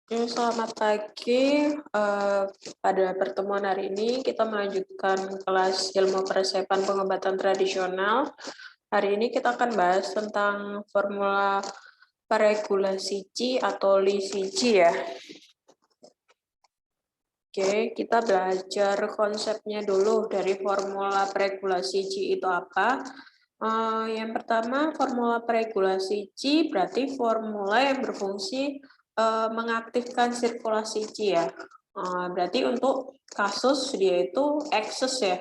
Selamat pagi. Pada pertemuan hari ini kita melanjutkan kelas ilmu peresepan pengobatan tradisional. Hari ini kita akan bahas tentang formula peregulasi Qi atau Li Qi ya. Oke, kita belajar konsepnya dulu dari formula peregulasi Qi itu apa. Yang pertama, formula peregulasi Qi berarti formula yang berfungsi mengaktifkan sirkulasi Qi ya. Berarti untuk kasus dia itu excess ya,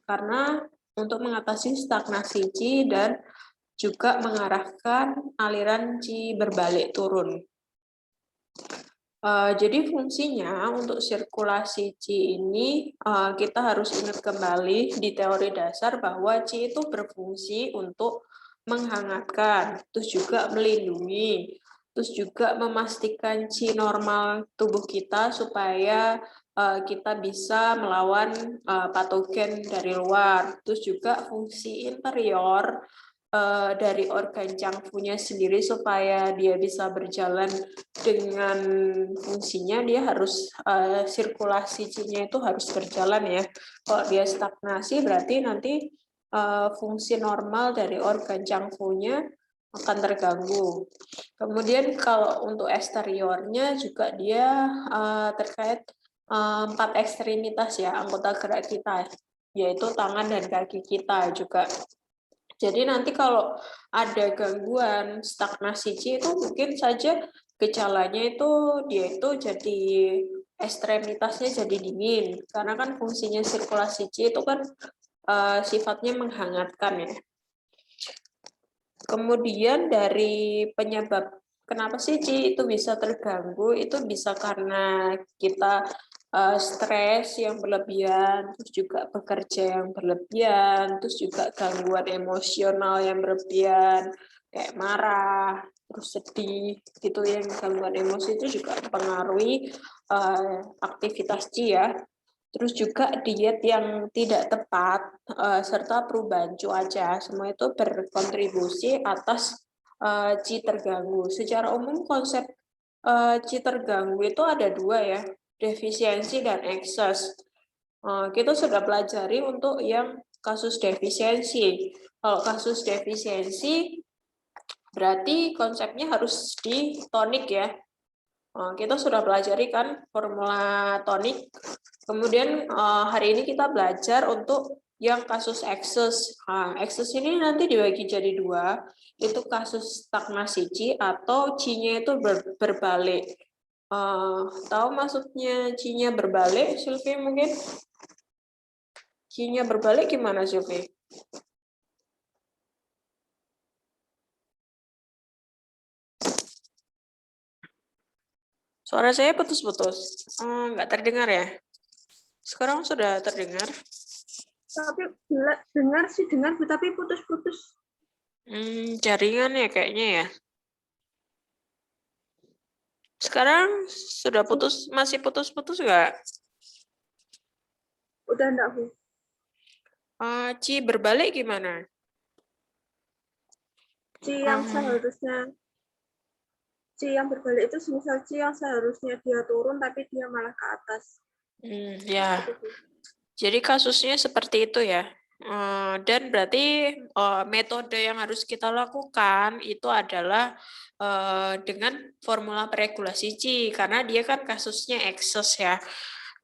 karena untuk mengatasi stagnasi Qi dan juga mengarahkan aliran Qi berbalik turun. Jadi fungsinya untuk sirkulasi Qi ini kita harus ingat kembali di teori dasar bahwa Qi itu berfungsi untuk menghangatkan, terus juga melindungi, terus juga memastikan Qi normal tubuh kita supaya kita bisa melawan patogen dari luar. Terus juga fungsi interior dari organ Changfu-nya sendiri supaya dia bisa berjalan dengan fungsinya, dia harus sirkulasi Qi-nya itu harus berjalan ya. Kalau dia stagnasi berarti nanti fungsi normal dari organ Changfu-nya akan terganggu. Kemudian kalau untuk eksteriornya juga dia terkait 4 ekstremitas ya, anggota gerak kita, yaitu tangan dan kaki kita juga. Jadi nanti kalau ada gangguan stagnasi Qi itu mungkin saja gejalanya itu dia itu jadi ekstremitasnya jadi dingin, karena kan fungsinya sirkulasi Qi itu kan sifatnya menghangatkan ya. Kemudian dari penyebab kenapa sih Qi itu bisa terganggu, itu bisa karena kita stres yang berlebihan, terus juga bekerja yang berlebihan, terus juga gangguan emosional yang berlebihan, kayak marah, terus sedih, gitu yang gangguan emosi itu juga mempengaruhi aktivitas Qi ya. Terus juga diet yang tidak tepat, serta perubahan cuaca, semua itu berkontribusi atas Qi terganggu. Secara umum konsep Qi terganggu itu ada dua ya, defisiensi dan ekses. Kita sudah pelajari untuk yang kasus defisiensi. Kalau kasus defisiensi berarti konsepnya harus ditonik ya. Kita sudah pelajari kan formula tonik. Kemudian hari ini kita belajar untuk yang kasus ekses. Ekses ini nanti dibagi jadi dua, itu kasus stagnasi Qi atau Qi-nya itu berbalik. Tahu maksudnya Qi-nya berbalik, Sylvie mungkin? Qi-nya berbalik gimana, Sylvie? Suara saya putus-putus. Nggak terdengar ya? Sekarang sudah terdengar? Tapi dengar sih dengar, tapi putus-putus. Jaringan ya kayaknya ya. Sekarang sudah putus, masih putus-putus nggak? Udah enggak, Bu? Qi berbalik gimana? Qi yang seharusnya Qi yang berbalik itu misal Qi yang seharusnya dia turun tapi dia malah ke atas. Ya. Gitu, Bu. Jadi kasusnya seperti itu ya. Dan berarti metode yang harus kita lakukan itu adalah dengan formula peregulasi Qi, karena dia kan kasusnya ekses ya.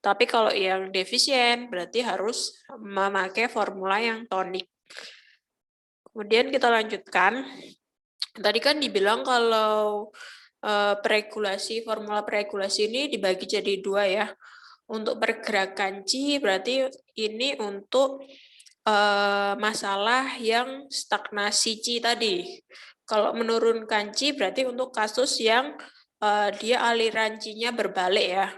Tapi kalau yang defisien berarti harus memakai formula yang tonik. Kemudian kita lanjutkan. Tadi kan dibilang kalau formula peregulasi ini dibagi jadi dua ya. Untuk pergerakan Qi berarti ini untuk masalah yang stagnasi Qi tadi. Kalau menurunkan Qi berarti untuk kasus yang dia aliran Qi-nya berbalik ya.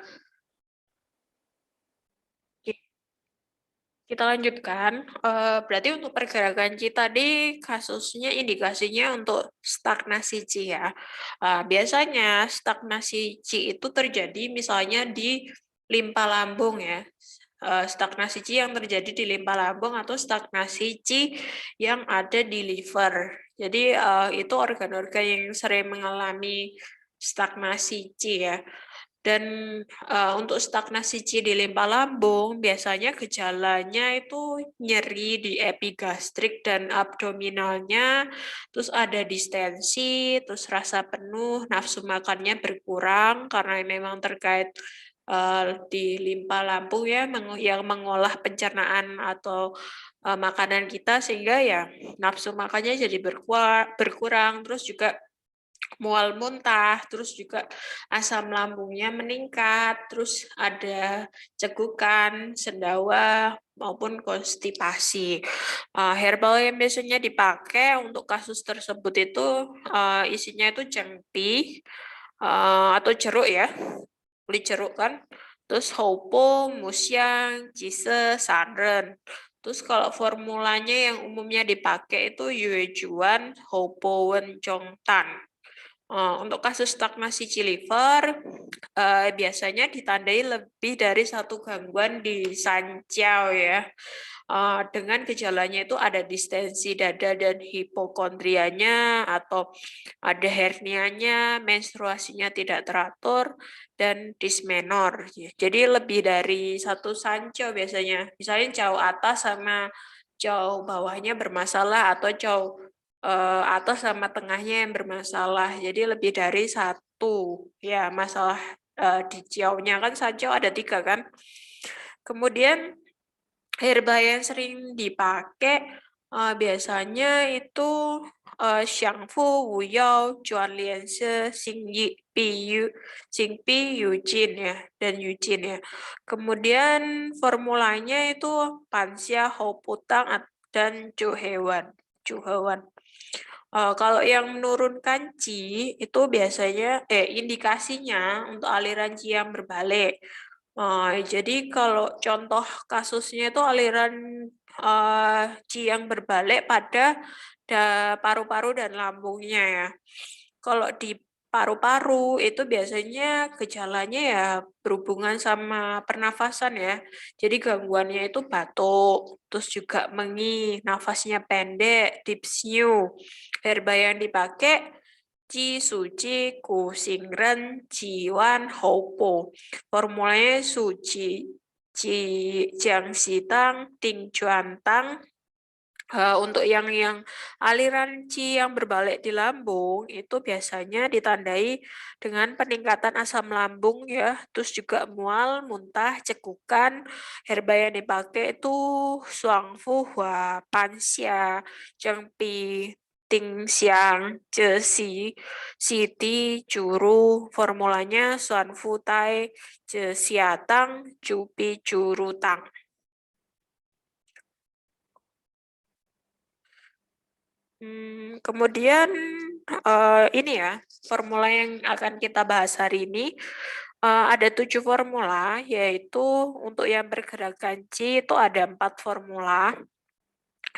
Kita lanjutkan. Berarti untuk pergerakan Qi tadi kasusnya indikasinya untuk stagnasi Qi ya. Biasanya stagnasi Qi itu terjadi misalnya di limpa lambung ya. Stagnasi Qi yang terjadi di limpa lambung atau stagnasi Qi yang ada di liver. Jadi itu organ-organ yang sering mengalami stagnasi Qi ya. Dan untuk stagnasi Qi di limpa lambung, biasanya gejalanya itu nyeri di epigastrik dan abdominalnya, terus ada distensi, terus rasa penuh, nafsu makannya berkurang karena memang terkait di limpa lambung ya, yang mengolah pencernaan atau makanan kita, sehingga ya nafsu makannya jadi berkurang, terus juga mual muntah, terus juga asam lambungnya meningkat, terus ada cegukan, sendawa, maupun konstipasi. Herbal yang biasanya dipakai untuk kasus tersebut itu isinya itu cengkeh atau jeruk ya, kulit jeruk kan, terus houpo, musyang, jise, sanren. Terus kalau formulanya yang umumnya dipakai itu Yuejuan, Houpo, Wen, Chongtan. Untuk kasus stagnasi Qi liver, biasanya ditandai lebih dari satu gangguan di Sanjiao ya. Dengan gejalanya itu ada distensi dada dan hipokondrianya, atau ada hernianya, menstruasinya tidak teratur, dan dismenor. Jadi lebih dari satu Sanjiao biasanya. Misalnya Jiao atas sama Jiao bawahnya bermasalah, atau Jiao atas sama tengahnya yang bermasalah. Jadi lebih dari satu ya masalah di Jiao-nya kan. Sanjiao ada 3 kan. Kemudian herba yang sering dipakai biasanya itu Xiangfu, Wuyao, Juanlianse, Xingpi, Yujin ya, dan Yujin ya. Kemudian formulanya itu Panxia, Houputang, dan Juhewan. Kalau yang menurunkan Qi itu biasanya indikasinya untuk aliran Qi yang berbalik. Jadi kalau contoh kasusnya itu aliran Qi yang berbalik pada paru-paru dan lambungnya ya. Kalau di paru-paru itu biasanya gejalanya ya berhubungan sama pernafasan ya. Jadi gangguannya itu batuk, terus juga mengih, nafasnya pendek, dyspnea. Herba yang dipakai Ji Suci, Ku Xingren, Jiwan, Houpo. Formulanya Suci, Jiang Xitang, Ting Juan Tang. Untuk yang aliran Qi yang berbalik di lambung itu biasanya ditandai dengan peningkatan asam lambung ya, terus juga mual, muntah, cekukan. Herba yang dipakai itu Suangfu Hua, Panxia, Zhengpi, Tingxiang, Jesi, Siti, Juru. Formulanya Suanfu Tai, Jesiatang, Jupi, Jurutang. Kemudian ini ya, formula yang akan kita bahas hari ini ada 7 formula, yaitu untuk yang pergerakan Qi itu ada 4 formula.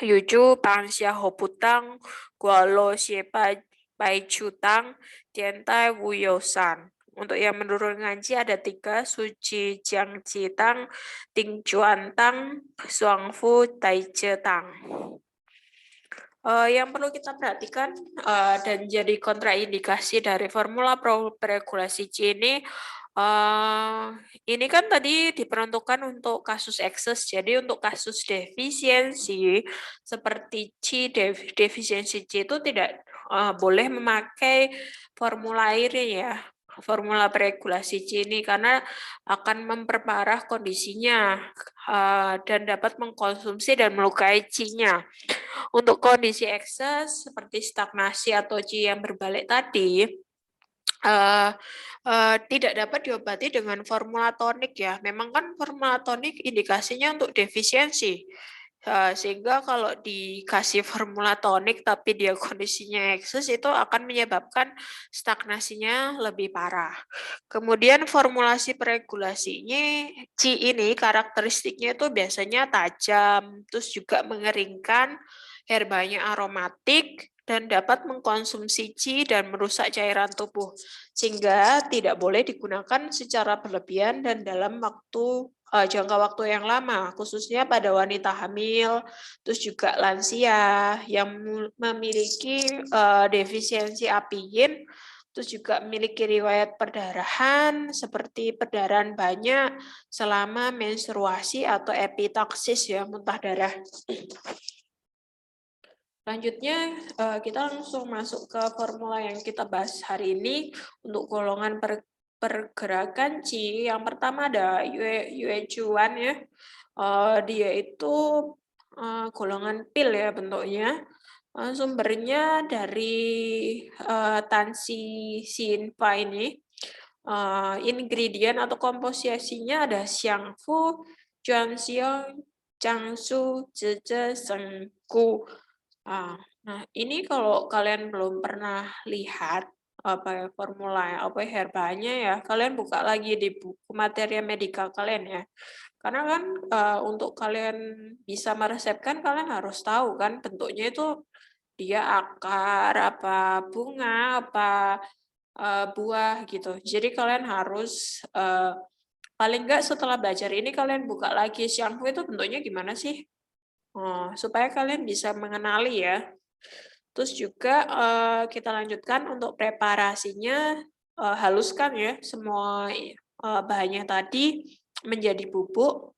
Yuju, Panxia, Hoputang, Gualo, Xiepa, Bai Chutang, Tiantai, Wuyosan. Untuk yang menurunkan Qi ada 3, Suci, Jiang Jitang, Ting Juan Tang, Suangfu, Tai Tang. Yang perlu kita perhatikan dan jadi kontraindikasi dari formula regulasi Qi ini kan tadi diperuntukkan untuk kasus ekses. Jadi untuk kasus defisiensi seperti Qi, defisiensi Qi itu tidak boleh memakai formula ini ya, formula regulasi Qi ini, karena akan memperparah kondisinya dan dapat mengkonsumsi dan melukai Qi-nya. Untuk kondisi ekses seperti stagnasi atau Qi yang berbalik tadi, tidak dapat diobati dengan formula tonik ya. Memang kan formula tonik indikasinya untuk defisiensi. Sehingga kalau dikasih formula tonik tapi dia kondisinya ekses, itu akan menyebabkan stagnasinya lebih parah. Kemudian formulasi peregulasinya Qi ini karakteristiknya itu biasanya tajam, terus juga mengeringkan, herbanya aromatik, dan dapat mengkonsumsi Qi dan merusak cairan tubuh, sehingga tidak boleh digunakan secara berlebihan dan dalam jangka waktu yang lama, khususnya pada wanita hamil, terus juga lansia yang memiliki defisiensi apin, Terus juga memiliki riwayat perdarahan seperti perdarahan banyak selama menstruasi atau epitaksis ya, muntah darah. Selanjutnya kita langsung masuk ke formula yang kita bahas hari ini untuk golongan pergerakan Qi. Yang pertama ada Yue Chuan ya. Dia itu golongan pil ya bentuknya. Sumbernya dari Tansi Xinfa ini. Ingredient atau komposisinya ada Xiangfu, Zhuangxiang, Jiangsu, Zhejiang, Shenggu. Nah ini kalau kalian belum pernah lihat apa ya formula apa herbanya ya, kalian buka lagi di buku materi medika kalian ya. Karena kan untuk kalian bisa meresepkan kalian harus tahu kan bentuknya itu dia akar, apa bunga, apa buah gitu. Jadi kalian harus paling enggak setelah belajar ini kalian buka lagi shampoo itu bentuknya gimana sih? Supaya kalian bisa mengenali ya. Terus juga kita lanjutkan untuk preparasinya, haluskan ya semua bahannya tadi menjadi bubuk.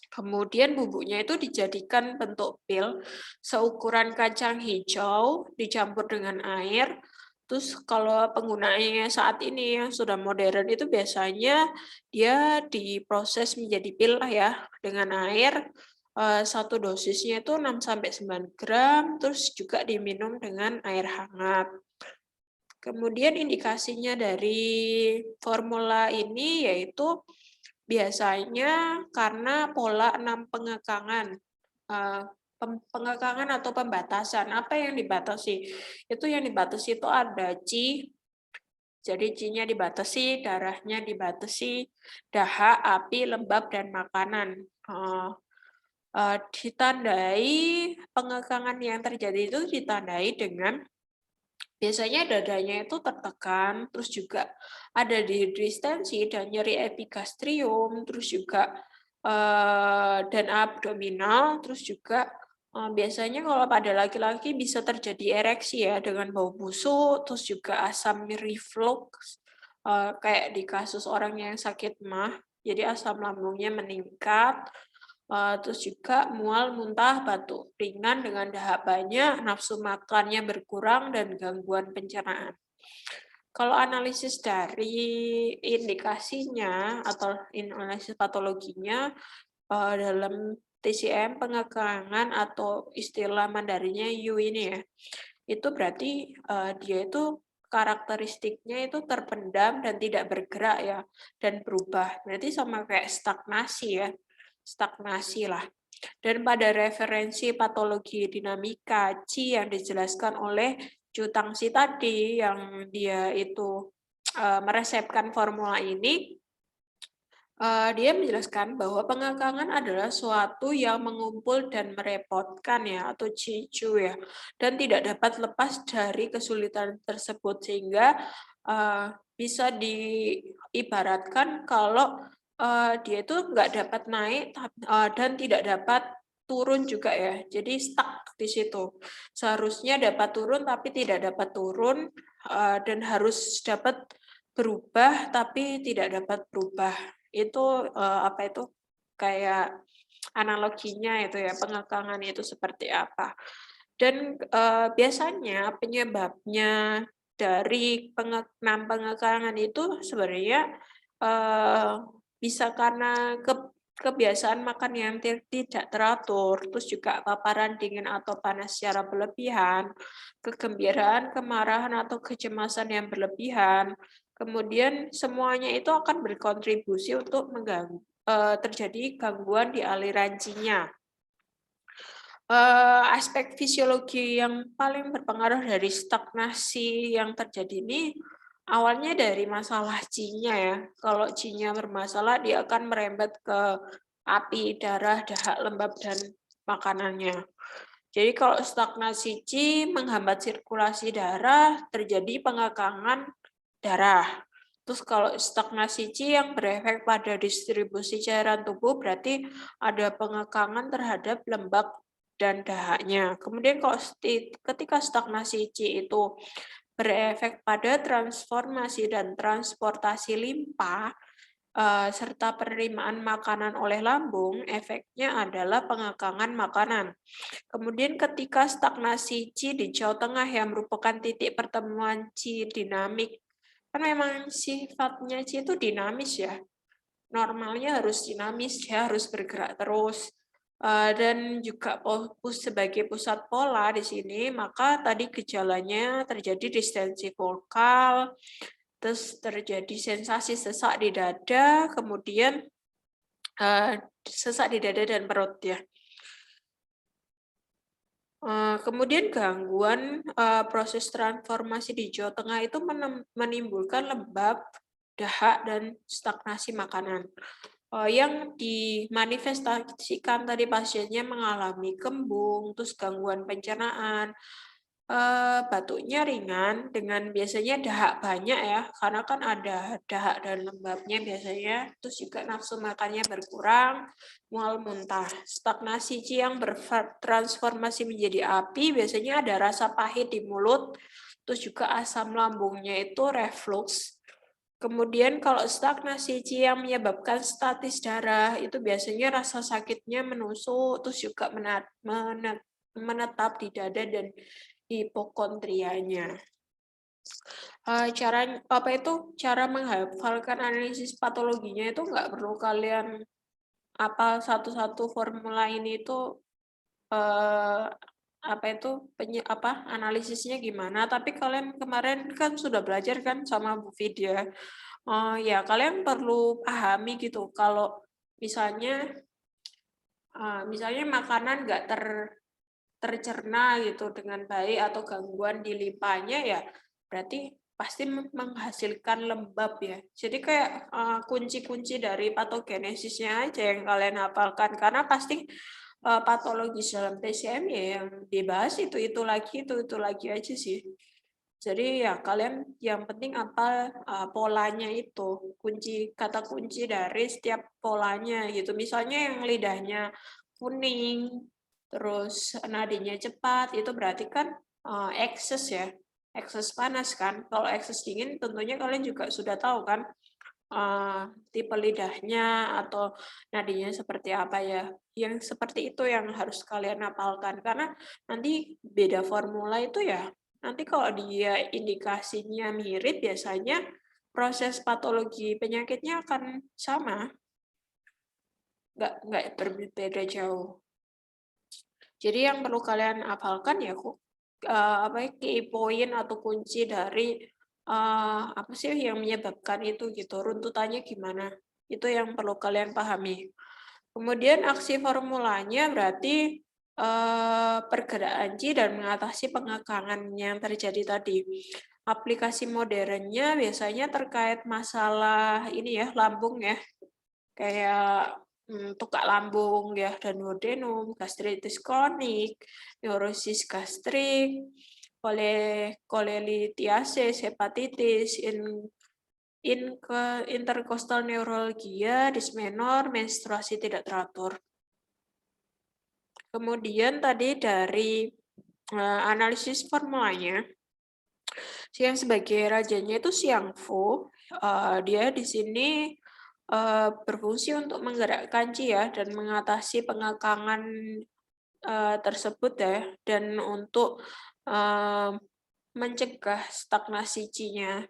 Kemudian bubuknya itu dijadikan bentuk pil seukuran kacang hijau dicampur dengan air. Terus kalau penggunaannya saat ini yang sudah modern itu biasanya dia diproses menjadi pil lah ya dengan air. Satu dosisnya itu 6 sampai 9 gram, terus juga diminum dengan air hangat. Kemudian indikasinya dari formula ini yaitu biasanya karena pola 6 pengekangan. Pengekangan atau pembatasan. Apa yang dibatasi? Itu yang dibatasi itu ada Qi, jadi Qi-nya dibatasi, darahnya dibatasi, dahak, api, lembab, dan makanan. Ditandai pengekangan yang terjadi itu ditandai dengan biasanya dadanya itu tertekan, terus juga ada dehidratensi dan nyeri epigastrium, terus juga dan abdominal, terus juga biasanya kalau pada laki-laki bisa terjadi ereksi ya dengan bau busuk, terus juga asam reflux, kayak di kasus orang yang sakit MAH, jadi asam lambungnya meningkat, terus juga mual, muntah, batuk ringan dengan dahak banyak, nafsu makannya berkurang, dan gangguan pencernaan. Kalau analisis dari indikasinya atau analisis patologinya dalam TCM pengekangan atau istilah Mandarinnya Yu ini ya, itu berarti dia itu karakteristiknya itu terpendam dan tidak bergerak ya, dan berubah. Berarti sama kayak stagnasi ya, stagnasi lah. Dan pada referensi patologi dinamika Qi yang dijelaskan oleh Zhu Tangxi tadi, yang dia itu meresepkan formula ini, dia menjelaskan bahwa pengekangan adalah suatu yang mengumpul dan merepotkan ya, atau Qi-Ju ya, dan tidak dapat lepas dari kesulitan tersebut, sehingga bisa diibaratkan kalau dia itu nggak dapat naik dan tidak dapat turun juga ya, jadi stuck di situ. Seharusnya dapat turun tapi tidak dapat turun, dan harus dapat berubah tapi tidak dapat berubah. Itu apa itu kayak analoginya itu ya, pengekangan itu seperti apa. Dan biasanya penyebabnya dari pengekangan itu sebenarnya bisa karena kebiasaan makan yang tidak teratur, terus juga paparan dingin atau panas secara berlebihan, kegembiraan, kemarahan, atau kecemasan yang berlebihan. Kemudian semuanya itu akan berkontribusi untuk terjadi gangguan di aliran Qi-nya. Aspek fisiologi yang paling berpengaruh dari stagnasi yang terjadi ini awalnya dari masalah Qi-nya ya. Kalau Qi-nya bermasalah, dia akan merembet ke api, darah, dahak, lembab, dan makanannya. Jadi kalau stagnasi Qi menghambat sirkulasi darah, terjadi pengekangan darah. Terus kalau stagnasi Qi yang berefek pada distribusi cairan tubuh, berarti ada pengekangan terhadap lembab dan dahaknya. Kemudian kalau ketika stagnasi Qi itu berefek pada transformasi dan transportasi limpa, serta penerimaan makanan oleh lambung, efeknya adalah pengekangan makanan. Kemudian ketika stagnasi Qi di Jawa Tengah yang merupakan titik pertemuan Qi dinamik, kan memang sifatnya Qi itu dinamis ya, normalnya harus dinamis, dia harus bergerak terus. Dan juga sebagai pusat pola di sini, maka tadi gejalanya terjadi distensi vokal, terus terjadi sensasi sesak di dada, kemudian sesak di dada dan perut ya. Kemudian gangguan proses transformasi di Jawa Tengah itu menimbulkan lembab, dahak, dan stagnasi makanan. Yang dimanifestasikan tadi pasiennya mengalami kembung, terus gangguan pencernaan, batuknya ringan dengan biasanya dahak banyak ya, karena kan ada dahak dan lembabnya biasanya, terus juga nafsu makannya berkurang, mual muntah. Stagnasi Qi yang bertransformasi menjadi api biasanya ada rasa pahit di mulut, terus juga asam lambungnya itu reflux. Kemudian kalau stagnasi Qi yang menyebabkan statis darah itu biasanya rasa sakitnya menusuk, terus juga menetap di dada dan hipokondrianya. Cara menghafalkan analisis patologinya itu nggak perlu kalian apa satu-satu formula ini itu analisisnya gimana, tapi kalian kemarin kan sudah belajar kan sama Bu Vidya. Ya kalian perlu pahami gitu kalau misalnya makanan nggak tercerna gitu dengan baik atau gangguan di limpahnya ya berarti pasti menghasilkan lembab ya. Jadi kayak kunci-kunci dari patogenesisnya aja yang kalian hafalkan karena pasti patologi dalam PCM ya yang dibahas itu lagi aja sih. Jadi ya kalian yang penting apa polanya itu, kata kunci dari setiap polanya gitu. Misalnya yang lidahnya kuning, terus nadinya cepat, itu berarti kan ekses ya, ekses panas kan. Kalau ekses dingin tentunya kalian juga sudah tahu kan tipe lidahnya atau nadinya seperti apa ya. Yang seperti itu yang harus kalian hafalkan karena nanti beda formula itu ya. Nanti kalau dia indikasinya mirip biasanya proses patologi penyakitnya akan sama, nggak berbeda jauh. Jadi yang perlu kalian hafalkan ya key point atau kunci dari apa sih yang menyebabkan itu gitu, runtutannya gimana. Itu yang perlu kalian pahami. Kemudian aksi formulanya berarti pergerakan Qi dan mengatasi pengekangan yang terjadi tadi. Aplikasi modernnya biasanya terkait masalah ini ya, lambung ya. Kayak tukak lambung ya, dan duodenum, gastritis kronik, neurosis gastrik, kolelitiasis, hepatitis, interkostal neuralgia, dismenor, menstruasi tidak teratur. Kemudian tadi dari analisis formulanya, yang sebagai rajanya itu Xiang Fu, dia di sini berfungsi untuk menggerakkan Qi ya dan mengatasi pengekangan tersebut ya dan untuk mencegah stagnasi Qi-nya.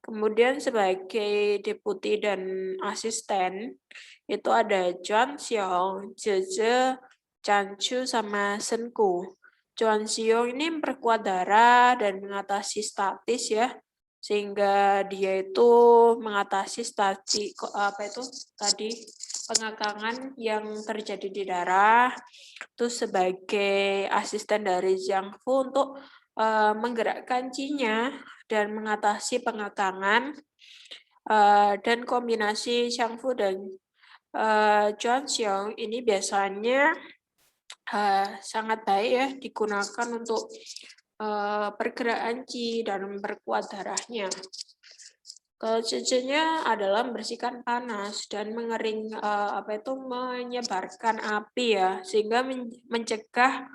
Kemudian sebagai deputi dan asisten itu ada Chuan Xiong, Zhe, Chan Chu, sama Shen Ku. Chuan Xiong ini memperkuat darah dan mengatasi statis ya, sehingga dia itu mengatasi pengekangan yang terjadi di darah. Terus sebagai asisten dari Zhang Fu untuk menggerakkan Qi-nya dan mengatasi pengekangan, dan kombinasi Xiang Fu dan Chuan Xiong ini biasanya sangat baik ya digunakan untuk pergerakan Qi dan memperkuat darahnya. Kalau cecenya adalah membersihkan panas dan menyebarkan api ya, sehingga mencegah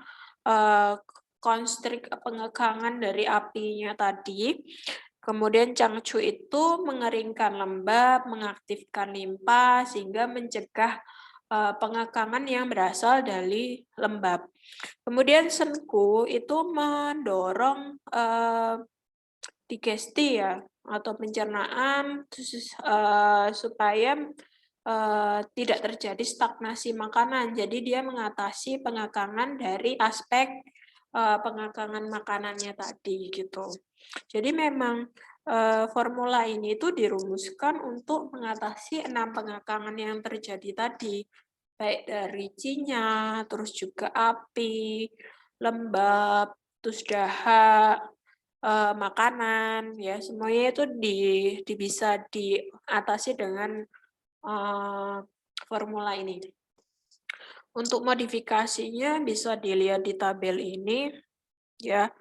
konstrik pengekangan dari apinya tadi. Kemudian Changchu itu mengeringkan lembab, mengaktifkan limpa sehingga mencegah pengekangan yang berasal dari lembab. Kemudian Senku itu mendorong digesti ya atau pencernaan supaya tidak terjadi stagnasi makanan. Jadi dia mengatasi pengekangan dari aspek pengekangan makanannya tadi gitu. Jadi memang formula ini itu dirumuskan untuk mengatasi 6 pengekangan yang terjadi tadi, baik dari cinya, terus juga api, lembab, terus dahak, makanan, ya semuanya itu bisa diatasi dengan formula ini. Untuk modifikasinya bisa dilihat di tabel ini, ya.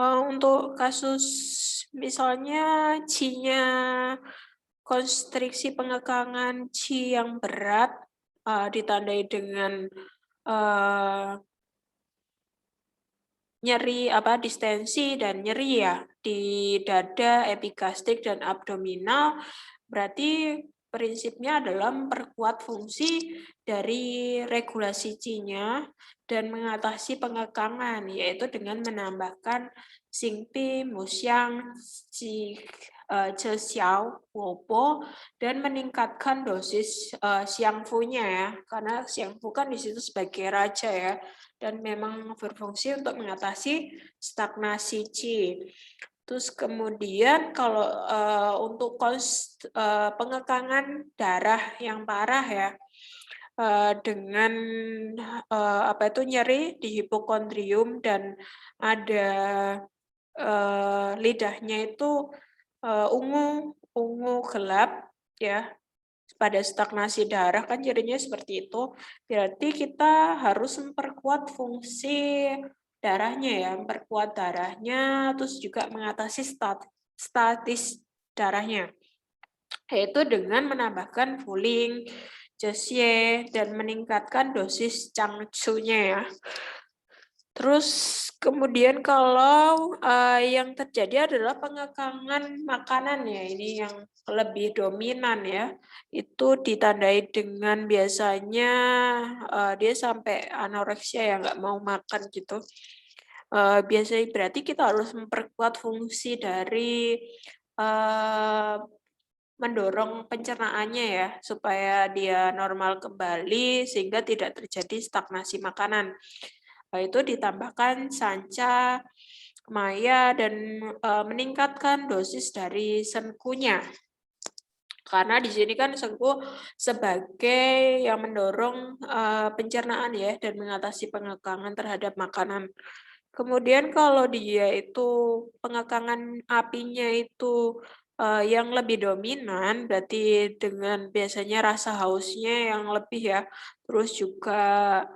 Untuk kasus misalnya Qi-nya konstriksi pengekangan Qi yang berat, ditandai dengan nyeri distensi dan nyeri ya di dada, epigastrik dan abdominal, berarti prinsipnya adalah memperkuat fungsi dari regulasi Qi-nya dan mengatasi pengekangan, yaitu dengan menambahkan Xingpi, Muxiang, Ce Xiao, Wopo, dan meningkatkan dosis Xiangfu-nya ya, karena Xiangfu kan di situ sebagai raja ya, dan memang berfungsi untuk mengatasi stagnasi Qi. Terus kemudian kalau untuk pengekangan darah yang parah ya, dengan nyeri di hipokondrium dan ada lidahnya itu ungu gelap ya, pada stagnasi darah kan jadinya seperti itu, berarti kita harus memperkuat fungsi darahnya ya, memperkuat darahnya, terus juga mengatasi statis darahnya, yaitu dengan menambahkan Fuling, Jiesie, dan meningkatkan dosis Changchu-nya ya. Terus kemudian kalau yang terjadi adalah pengekangan makanan ya, ini yang lebih dominan ya, itu ditandai dengan biasanya dia sampai anoreksia ya, nggak mau makan gitu. Biasanya berarti kita harus memperkuat fungsi dari mendorong pencernaannya ya, supaya dia normal kembali sehingga tidak terjadi stagnasi makanan. Itu ditambahkan sanca, maya, dan meningkatkan dosis dari senkunya. Karena di sini kan senku sebagai yang mendorong pencernaan ya dan mengatasi pengekangan terhadap makanan. Kemudian kalau dia itu pengekangan apinya itu yang lebih dominan, berarti dengan biasanya rasa hausnya yang lebih ya, terus juga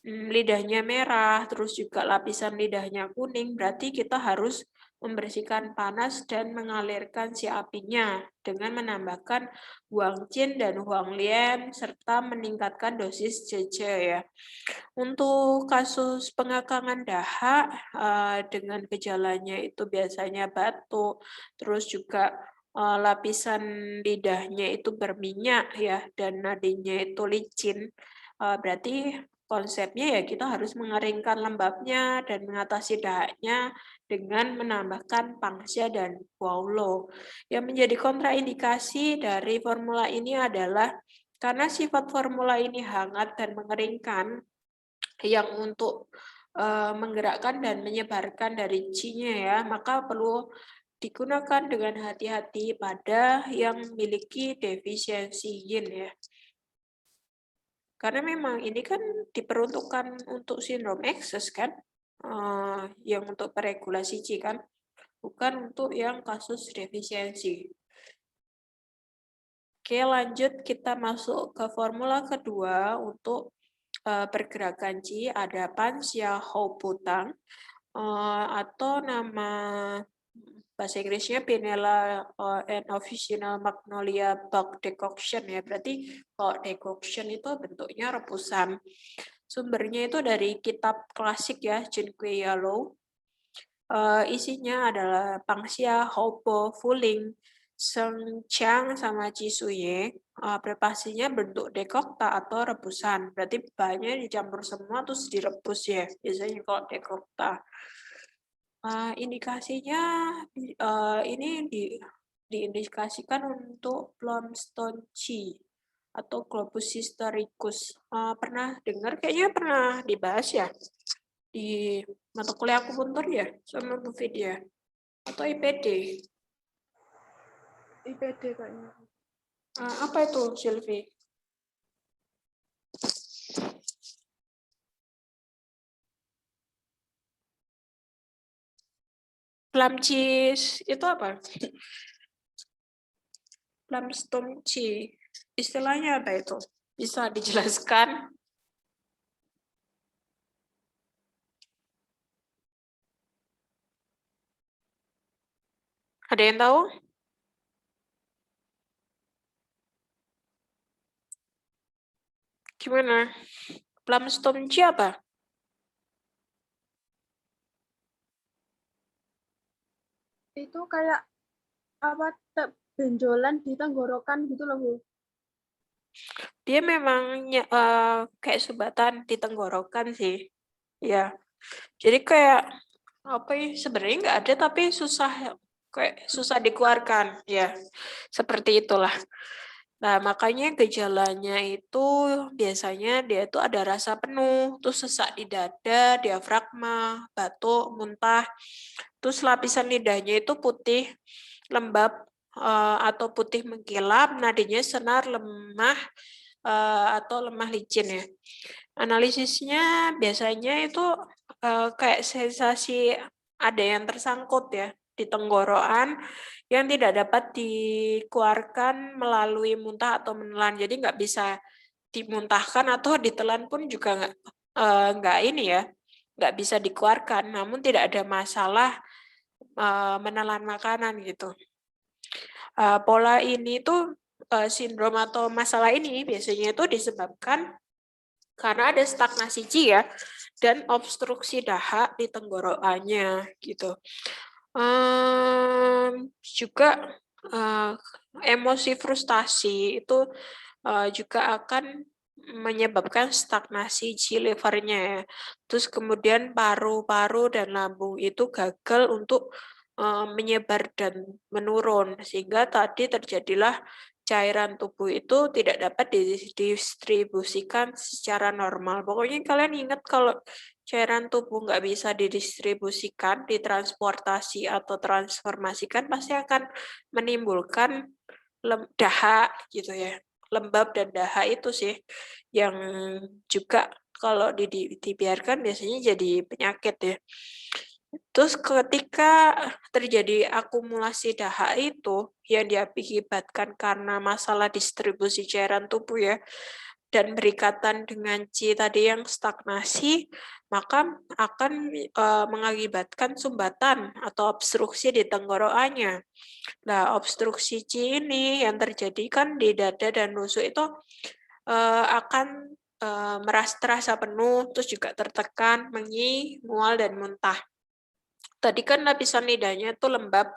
lidahnya merah, terus juga lapisan lidahnya kuning, berarti kita harus membersihkan panas dan mengalirkan si apinya dengan menambahkan Huangqin dan Huanglian serta meningkatkan dosis JJ ya. Untuk kasus pengekangan dahak dengan gejalanya itu biasanya batuk, terus juga lapisan lidahnya itu berminyak ya dan nadinya itu licin. Berarti konsepnya ya kita harus mengeringkan lembabnya dan mengatasi dahaknya dengan menambahkan Pangxia dan Guaulo. Yang menjadi kontraindikasi dari formula ini adalah karena sifat formula ini hangat dan mengeringkan, yang untuk menggerakkan dan menyebarkan dari Qi-nya ya, maka perlu digunakan dengan hati-hati pada yang memiliki defisiensi yin ya. Karena memang ini kan diperuntukkan untuk sindrom ekses kan, yang untuk peregulasi Qi kan, bukan untuk yang kasus defisiensi. Oke, lanjut kita masuk ke formula kedua untuk pergerakan Qi, ada Panxia Hou Putang, atau nama bahasa Inggrisnya Pinella and Officinal Magnolia Bulk Decoction ya. Berarti kalau decoction itu bentuknya rebusan. Sumbernya itu dari kitab klasik ya, Jinqueya Law. Isinya adalah Pangxia, Houpo, Fuling, Seng Chiang, sama Chisuye. Preparasinya bentuk dekokta atau rebusan. Berarti bahannya dicampur semua terus direbus ya. Biasanya kalau dekokta. Indikasinya ini diindikasikan untuk Blomstone Chi atau Globus hystericus. Pernah dengar? Kayaknya pernah dibahas ya di mata kuliah akupuntur ya sama Bu Vidya atau IPD. IPD kayaknya. Apa itu, Sylvie? Plum cheese itu apa? Blomstone Chi. Istilahnya apa itu? Bisa dijelaskan? Ada yang tahu? Gimana? Blomstone Chi apa? Itu kayak apa benjolan di tenggorokan gitu loh, Bu. Dia memang kayak subatan di tenggorokan sih. Ya. Jadi kayak apa ya, sebenarnya nggak ada tapi kayak susah dikeluarkan ya. Seperti itulah. Nah, makanya gejalanya itu biasanya dia itu ada rasa penuh, terus sesak di dada, diafragma, batuk, muntah. Terus lapisan lidahnya itu putih, lembab, atau putih mengkilap, nadinya senar, lemah, atau lemah licin ya. Analisisnya biasanya itu kayak sensasi ada yang tersangkut ya di tenggorokan yang tidak dapat dikeluarkan melalui muntah atau menelan. Jadi nggak bisa dimuntahkan atau ditelan pun juga nggak ini ya, nggak bisa dikeluarkan. Namun tidak ada masalah menelan makanan gitu. Pola ini tuh sindrom atau masalah ini biasanya itu disebabkan karena ada stagnasi qi ya dan obstruksi dahak di tenggorokannya gitu. Juga emosi frustasi itu juga akan menyebabkan stagnasi qi livernya ya. Terus kemudian paru-paru dan lambung itu gagal untuk menyebar dan menurun sehingga tadi terjadilah cairan tubuh itu tidak dapat didistribusikan secara normal. Pokoknya kalian ingat kalau cairan tubuh nggak bisa didistribusikan, ditransportasi atau transformasikan, pasti akan menimbulkan dahak gitu ya. Lembab dan dahak itu sih yang juga kalau dibiarkan biasanya jadi penyakit ya. Terus ketika terjadi akumulasi dahak itu yang diakibatkan karena masalah distribusi cairan tubuh ya, dan berikatan dengan qi tadi yang stagnasi, maka akan mengakibatkan sumbatan atau obstruksi di tenggorokannya. Nah, obstruksi qi ini yang terjadi kan di dada dan rusuk itu akan terasa penuh, terus juga tertekan, menyi, mual, dan muntah. Tadi kan lapisan lidahnya itu lembab,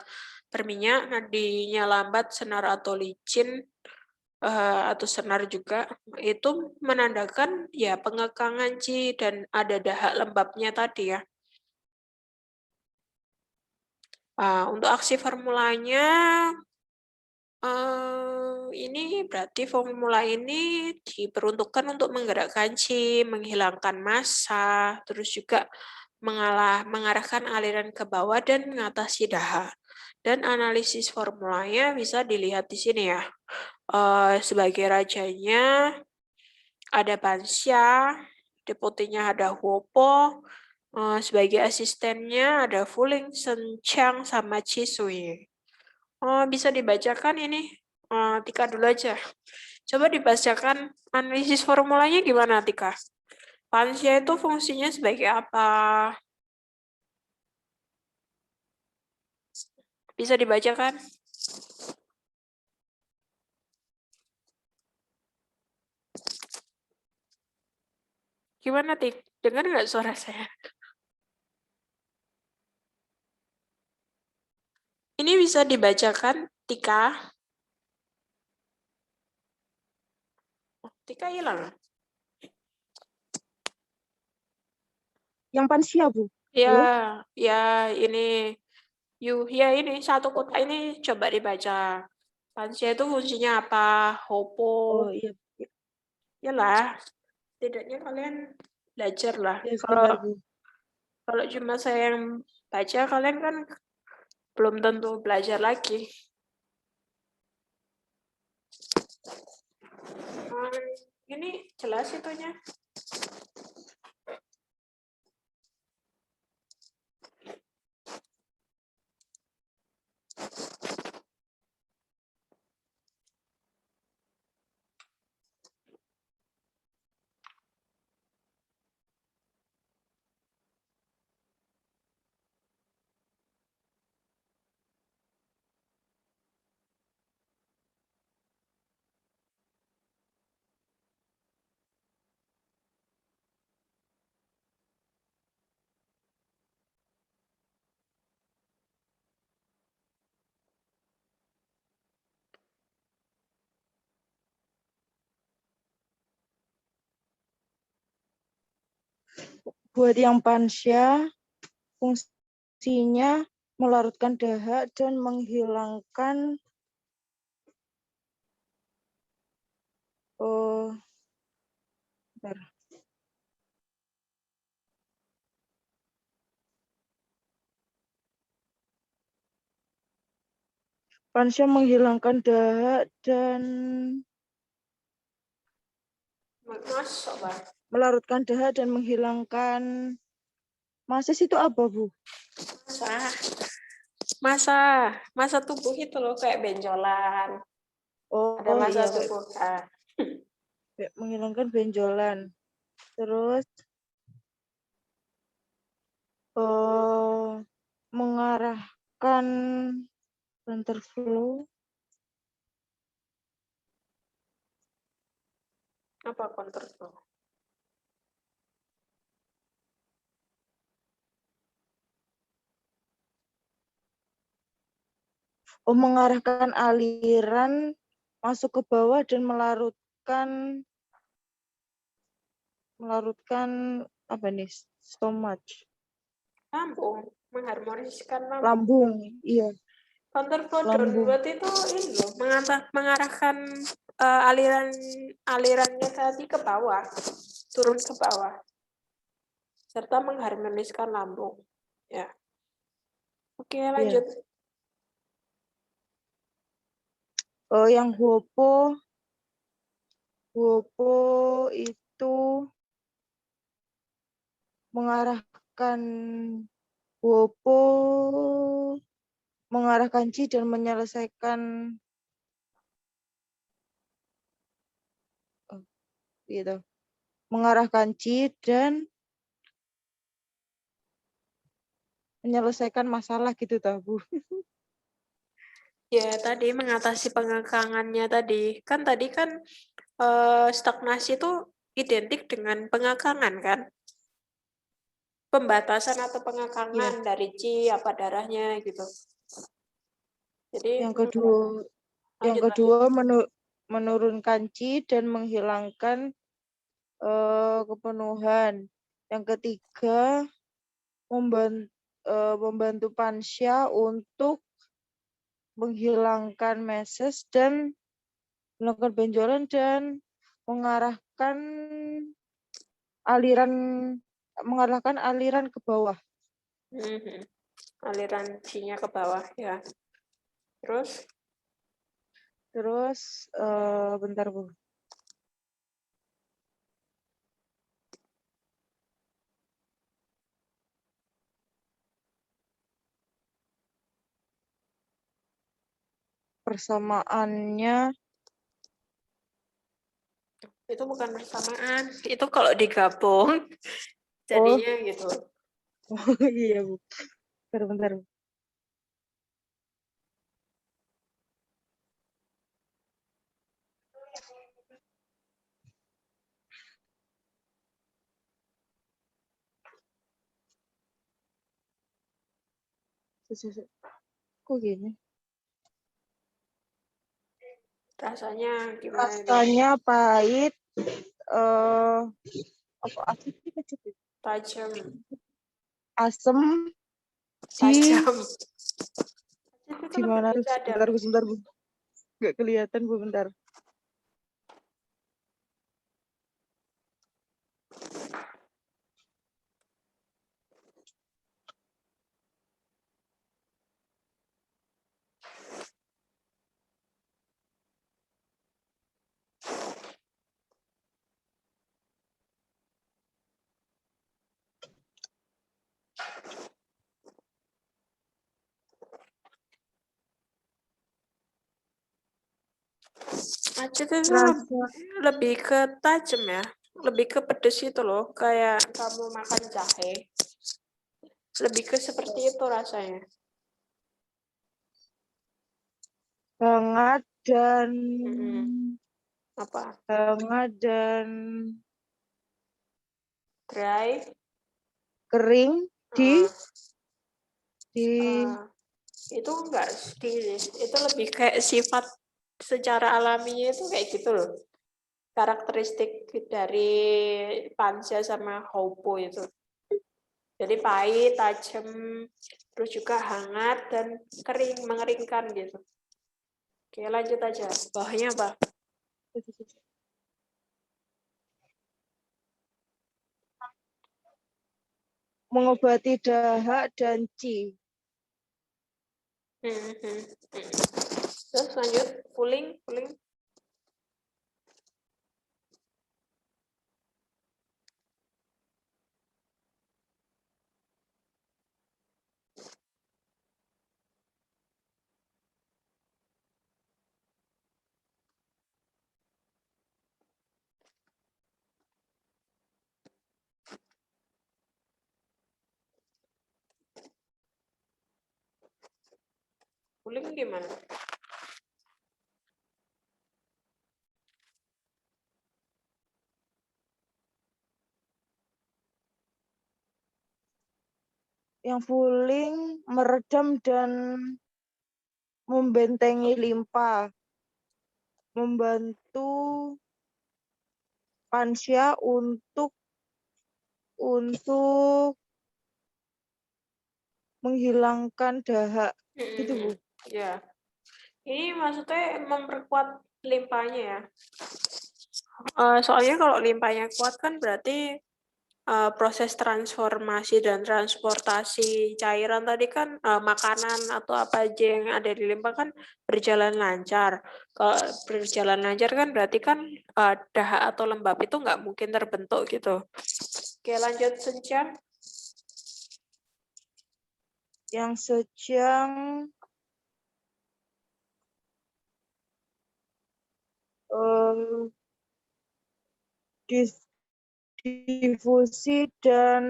berminyak, nadinya lambat, senar atau licin, atau senar juga, itu menandakan ya pengekangan qi dan ada dahak lembabnya tadi ya. Untuk aksi formulanya, ini berarti formula ini diperuntukkan untuk menggerakkan qi, menghilangkan massa, terus juga mengarahkan aliran ke bawah dan mengatasi dahak. Dan analisis formulanya bisa dilihat di sini ya. Sebagai rajanya ada Bansha, deputinya ada Huopo, sebagai asistennya ada Fuling, Senchang, sama Chisui. Bisa dibacakan ini. Tika dulu aja. Coba dibacakan analisis formulanya gimana, Tika? Bansha itu fungsinya sebagai apa? Bisa dibacakan? Gimana, Tik? Dengar nggak suara saya? Ini bisa dibacakan, Tika? Oh, Tika hilang. Yang Pansia, Bu. Ya, Halo? ya ini ya ini satu kota ini coba dibaca. Lansia itu fungsinya apa? Hopo. Oh iya. Yalah, setidaknya kalian belajar lah. Ya, Kalau sebentar, Bu. kalau cuma saya yang baca, kalian kan belum tentu belajar lagi. Ini jelas itunya. Buat yang Pansia, fungsinya melarutkan dahak dan menghilangkan bentar. Pansia menghilangkan dahak dan Mas, apa? melarutkan dahak dan menghilangkan masis itu apa, Bu? Masa, masa, masa tubuh itu loh kayak benjolan. Ada Oh masa iya, kayak tubuh. Ah. menghilangkan benjolan. Terus mengarahkan flow. Apa counterflow? Mengarahkan aliran masuk ke bawah dan melarutkan apa nih? Stomach. Lambung, mengharmoniskan lambung. Lambung, iya. Counterflow Lambung. downward itu ini loh, mengarahkan alirannya tadi ke bawah, turun ke bawah, serta mengharmoniskan lambung. Ya, oke Iya. lanjut. Yang Wopo itu mengarahkan Wopo mengarahkan Ci dan menyelesaikan gitu. Mengarahkan Ci dan menyelesaikan masalah gitu tahu, Bu. Ya tadi mengatasi pengekangannya tadi kan stagnasi itu identik dengan pengekangan kan, pembatasan atau Iya. pengekangan dari Ci apa darahnya gitu. Jadi Yang kedua lanjut lanjut. menurunkan Ci dan menghilangkan kepenuhan. Yang ketiga membantu Pansya untuk menghilangkan meses dan melakukan benjolan dan mengarahkan aliran ke bawah. Aliran Ci-nya ke bawah ya. Terus bentar, Bu. Persamaannya Itu bukan bersamaan, itu kalau digabung oh jadinya gitu. iya, Bu. Bentar. Kok gini? Rasanya gimana itu? Rasanya pahit. Apa asam sih kecut? Tajam. Asam di Tajam. Itu di lebih mana? ke cadar. Sebentar, Bu. Nggak kelihatan, Bu, bentar. Macet itu Rasa lebih ke tajam ya, lebih ke pedes itu loh, kayak kamu makan jahe. Lebih ke seperti itu rasanya. hangat dan Apa? hangat dan Dry. kering di Itu enggak sedih, itu lebih kayak sifat secara alaminya itu kayak gitu loh. Karakteristik dari Pansya sama Houpo itu. Jadi pahit, tajam, terus juga hangat dan kering, mengeringkan gitu. Oke, lanjut aja. Bawahnya apa? mengobati dahak dan ci. Terus lanjut, puling. Puling gimana? Yang puling, meredam dan membentengi limpa, membantu Pansya untuk menghilangkan dahak. Gitu, Bu. Ya, ini maksudnya memperkuat limpanya ya. Soalnya kalau limpanya kuat kan berarti proses transformasi dan transportasi cairan tadi kan makanan atau apa aja yang ada di limpa kan berjalan lancar. Kalau berjalan lancar kan berarti kan dahak atau lembab itu nggak mungkin terbentuk gitu. Oke, lanjut Senjang. Yang sejang difusi dan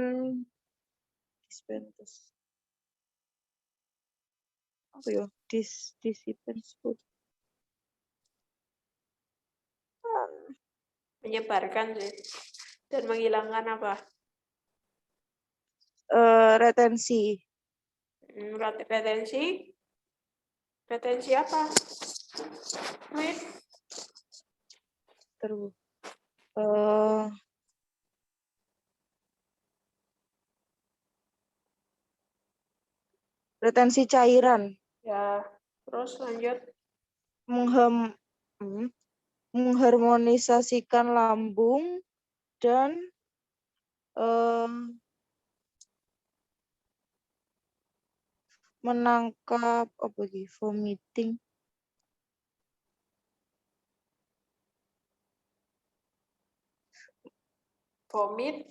dispenses. Apa ya? Dispense. Menyebarkan sih. Dan menghilangkan apa? Retensi. Retensi? Retensi apa? Wait. Terus. Retensi cairan. Ya, terus lanjut. Mengharmonisasikan lambung dan menangkap apa lagi? Vomiting. Vomit.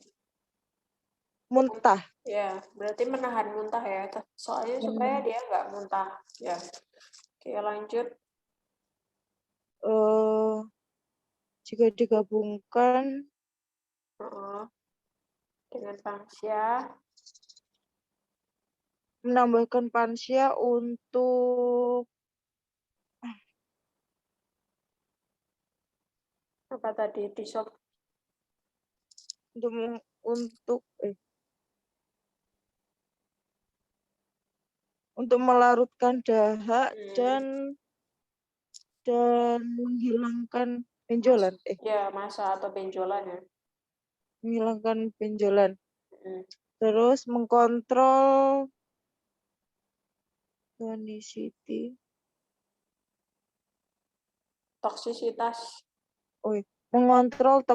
Muntah. Ya, berarti menahan muntah ya. Soalnya supaya dia nggak muntah. Ya. Oke, lanjut. Jika digabungkan dengan Pansya. Menambahkan Pansya untuk Apa tadi? Disok. untuk untuk melarutkan dahak Hmm. dan menghilangkan benjolan. Ya, masa atau benjolan ya. Menghilangkan benjolan. Hmm. Terus mengkontrol tonicity. Toksisitas. Mengontrol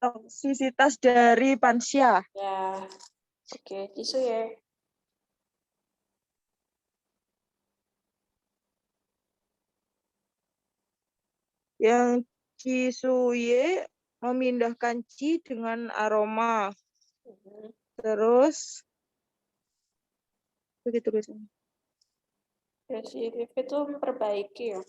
toksisitas dari pansia. Ya, oke, tisu ya. Yang Cisuye memindahkan Ci dengan aroma. Terus begitu biasanya. Resif itu memperbaiki ya.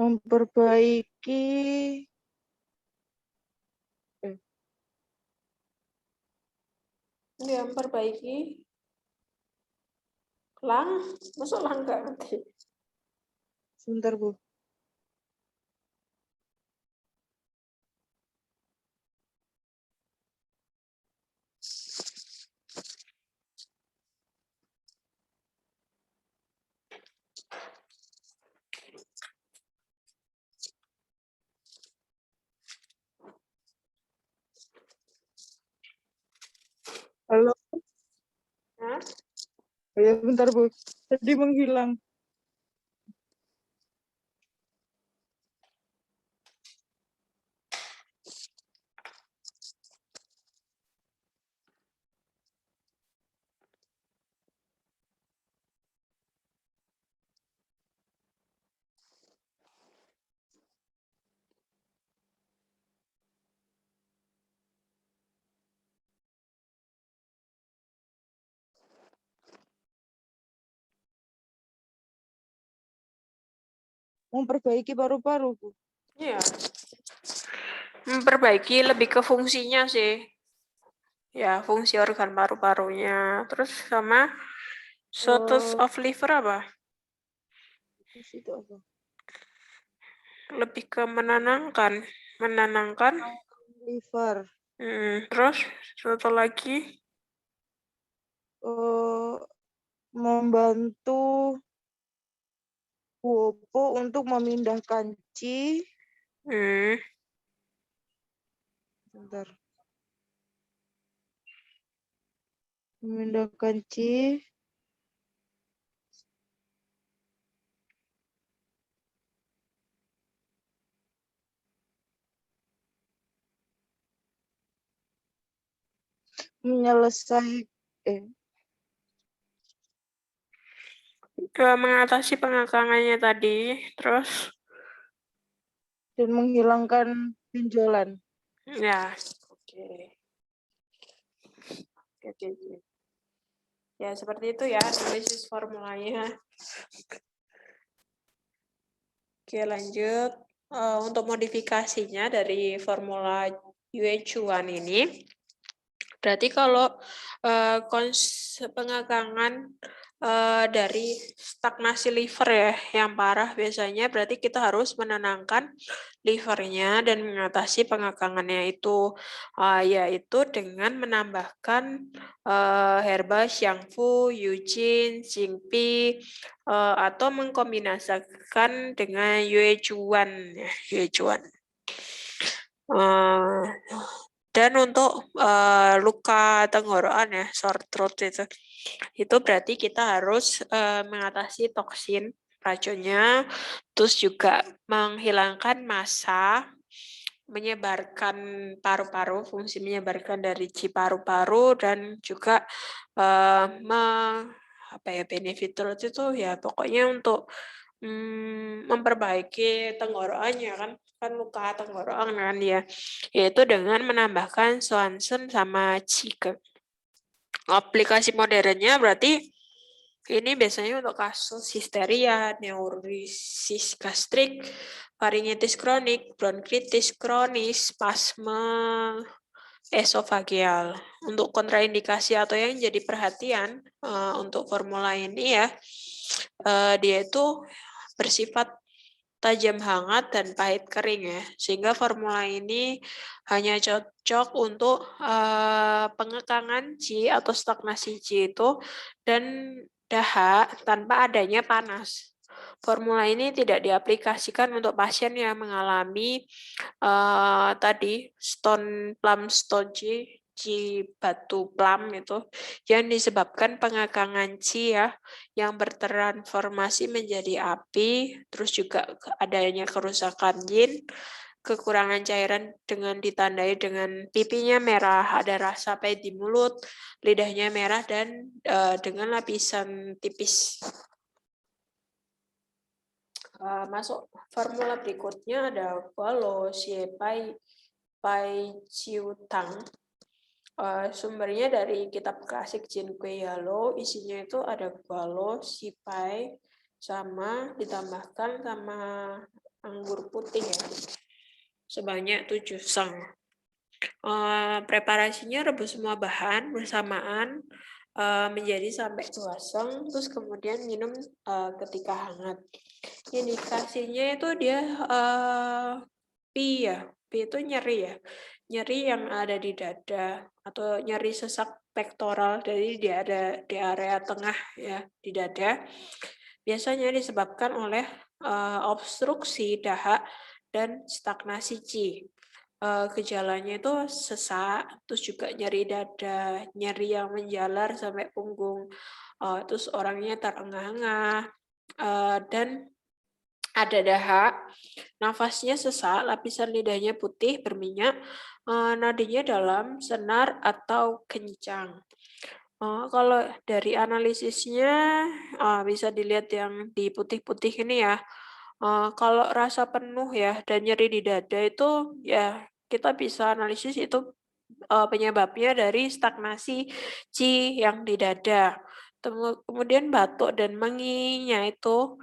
Memperbaiki Ya, memperbaiki lang, masuk lang nggak nanti. sebentar Bu. Halo. Hah? Ya, bentar Bu. Tadi menghilang. Memperbaiki paru-paru Bu. Iya. Memperbaiki lebih ke fungsinya sih. Ya, fungsi organ paru-parunya. Terus sama status of liver apa? Itu apa? Lebih ke menenangkan. Menenangkan. Liver. Terus satu lagi. Membantu Wopo untuk memindahkan Ci. Bentar. Memindahkan Ci. Mengatasi pengakangannya tadi. Terus. Dan menghilangkan benjolan. Ya, oke. Oke. Ya, seperti itu ya analisis formulanya. Oke, lanjut. Untuk modifikasinya dari formula UH1 ini, berarti kalau pengakangan dari stagnasi liver ya yang parah biasanya berarti kita harus menenangkan livernya dan mengatasi pengakangannya itu yaitu dengan menambahkan herba xiangfu, Eugene, Xingpi atau mengkombinasikan dengan Yuechuan ya, Yuechuan. Dan untuk luka tenggorokan ya, sore throat itu berarti kita harus mengatasi toksin racunnya, terus juga menghilangkan massa, menyebarkan paru-paru, fungsi menyebarkan dari Ci paru-paru dan juga benefit throat itu ya pokoknya untuk memperbaiki tenggorokannya kan luka tenggorokan kan ya, yaitu dengan menambahkan Swanson sama Cike. Aplikasi modernnya berarti ini biasanya untuk kasus histeria, neurisis gastrik, faringitis kronik, bronkitis kronis, spasme esofageal. Untuk kontraindikasi atau yang jadi perhatian untuk formula ini ya, dia itu bersifat tajam hangat dan pahit kering ya, sehingga formula ini hanya cocok untuk pengekangan Qi atau stagnasi Qi itu dan dahak tanpa adanya panas. Formula ini tidak diaplikasikan untuk pasien yang mengalami tadi plum stone Qi batu plum itu yang disebabkan pengekangan Qi ya, yang bertransformasi menjadi api, terus juga adanya kerusakan yin, kekurangan cairan dengan ditandai dengan pipinya merah, ada rasa pahit di mulut, lidahnya merah, dan dengan lapisan tipis. Masuk formula berikutnya ada Guo Xie Pai Chiu Tang. Sumbernya dari kitab klasik Jin Kui Yalo, isinya itu ada Guo Xie Pai sama ditambahkan sama anggur putih ya, sebanyak 7 seng. Preparasinya rebus semua bahan bersamaan menjadi sampai 2 seng, terus kemudian minum ketika hangat. Indikasinya itu dia pi itu nyeri ya, nyeri yang ada di dada atau nyeri sesak pektoral, jadi di area tengah ya di dada. Biasanya disebabkan oleh obstruksi dahak dan stagnasi Qi. Gejalanya itu sesak, terus juga nyeri dada, nyeri yang menjalar sampai punggung, terus orangnya terengah-engah, dan ada dahak, nafasnya sesak, lapisan lidahnya putih berminyak, nadinya dalam, senar, atau kencang. Kalau dari analisisnya bisa dilihat yang di putih-putih ini ya. Kalau rasa penuh ya dan nyeri di dada itu ya kita bisa analisis itu penyebabnya dari stagnasi Qi yang di dada. Kemudian batuk dan menginya itu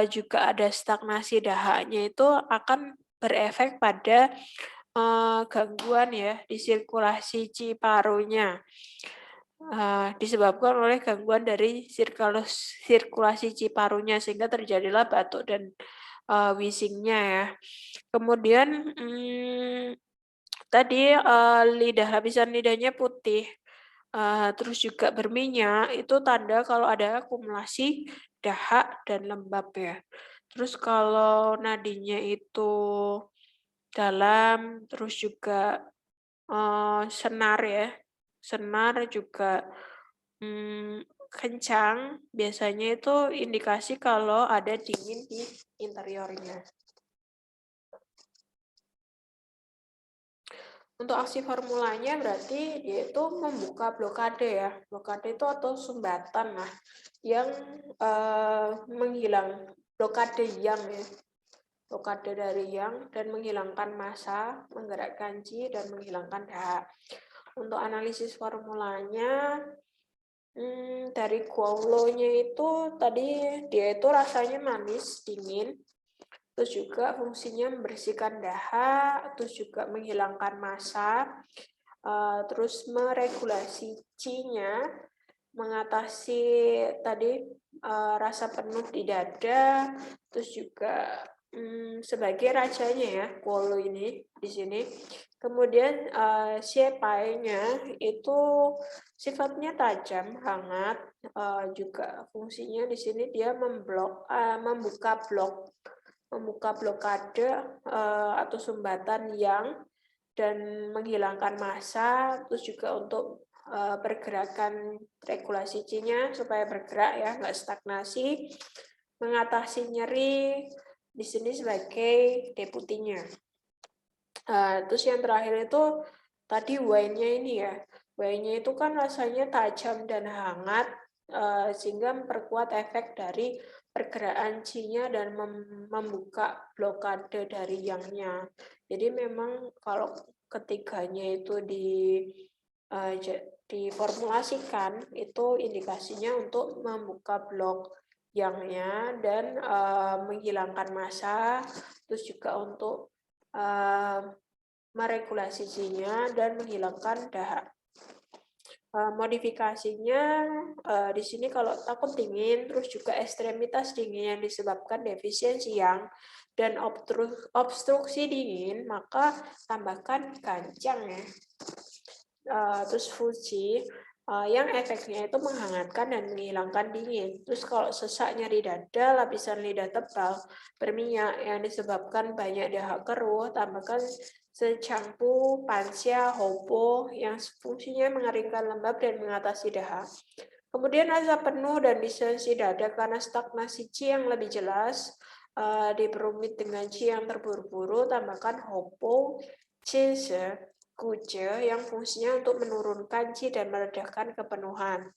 juga ada stagnasi dahaknya, itu akan berefek pada gangguan ya di sirkulasi Qi parunya. Disebabkan oleh gangguan dari sirkulasi Qi parunya sehingga terjadilah batuk dan wheezing-nya ya. Kemudian tadi lapisan lidahnya putih, terus juga berminyak, itu tanda kalau ada akumulasi dahak dan lembab ya. Terus kalau nadinya itu dalam, terus juga senar ya, senar juga kencang, biasanya itu indikasi kalau ada dingin di interiornya. Untuk aksi formulanya berarti dia itu membuka blokade ya. Blokade itu atau sumbatan lah yang menghilang blokade yang ya. Blokade dari yang dan menghilangkan massa, menggerakkan Qi dan menghilangkan dahak. Untuk analisis formulanya dari Guo-nya itu tadi dia itu rasanya manis, dingin. Terus juga fungsinya membersihkan dahak, terus juga menghilangkan massa, terus meregulasi Qi-nya, mengatasi tadi rasa penuh di dada, terus juga sebagai rajanya ya, Guo ini di sini. Kemudian Xie Pai-nya itu sifatnya tajam, hangat, juga fungsinya di sini dia membuka blokade atau sumbatan yang dan menghilangkan massa, terus juga untuk pergerakan regulasi Qi-nya supaya bergerak ya, nggak stagnasi, mengatasi nyeri di sini sebagai deputinya. Terus yang terakhir itu tadi wine-nya ini ya, wine-nya itu kan rasanya tajam dan hangat, sehingga memperkuat efek dari pergerakan Qi-nya dan membuka blokade dari yang-nya. Jadi memang kalau ketiganya itu diformulasikan, itu indikasinya untuk membuka blok yang-nya dan menghilangkan massa, terus juga untuk meregulasinya dan menghilangkan dahak. Modifikasinya di sini kalau takut dingin, terus juga ekstremitas dingin yang disebabkan defisiensi yang dan obstruksi dingin, maka tambahkan kancang ya. Terus Fuji yang efeknya itu menghangatkan dan menghilangkan dingin. Terus kalau sesak nyeri dada, lapisan lidah tebal berminyak yang disebabkan banyak dahak keruh, tambahkan secangpu pansia hopo yang fungsinya mengeringkan lembab dan mengatasi dahak. Kemudian rasa penuh dan distensi dada karena stagnasi qi yang lebih jelas diperumit dengan qi yang terburu-buru, tambahkan hopo qi Kuje yang fungsinya untuk menurunkan qi dan meredakan kepenuhan.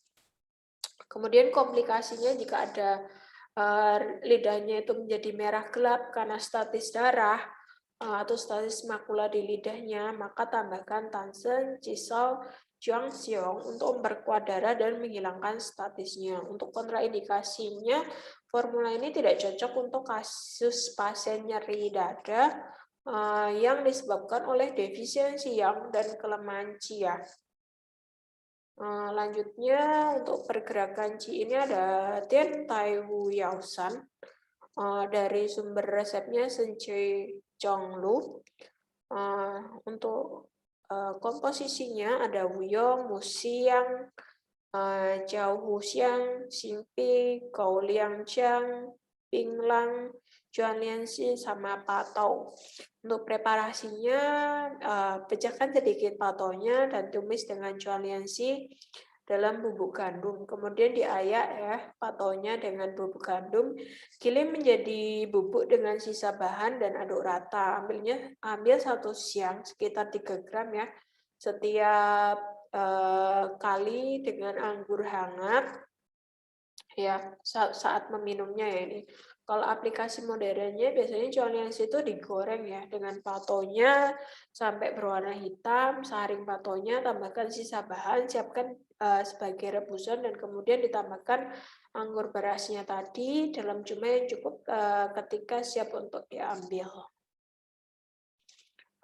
Kemudian komplikasinya jika ada lidahnya itu menjadi merah gelap karena statis darah atau statis makula di lidahnya, maka tambahkan tansen, cisau, jiangxiong untuk memperkuat darah dan menghilangkan statisnya. Untuk kontraindikasinya, formula ini tidak cocok untuk kasus pasien nyeri dada yang disebabkan oleh defisiensi yang dan kelemahan qi ya. Lanjutnya untuk pergerakan qi ini ada Tian Tai Wu Yaosan dari sumber resepnya Senchei Chonglu. Untuk komposisinya ada Wuyong, Musiang, Jiao Huxiang, Xingpi, Gou Liangjiang, Pinglang, Juan Lianxi, sama patau. Untuk preparasinya, pecahkan sedikit patonya dan tumis dengan Juan Lianxi dalam bubuk gandum. Kemudian diayak ya patonya dengan bubuk gandum. Giling menjadi bubuk dengan sisa bahan dan aduk rata. Ambil 1 siang sekitar 3 gram ya. Setiap kali dengan anggur hangat ya saat meminumnya ya ini. Kalau aplikasi modernnya biasanya Julians itu digoreng ya dengan patonya sampai berwarna hitam, saring patonya, tambahkan sisa bahan, siapkan sebagai rebusan dan kemudian ditambahkan anggur berasnya tadi dalam jumlah yang cukup ketika siap untuk diambil.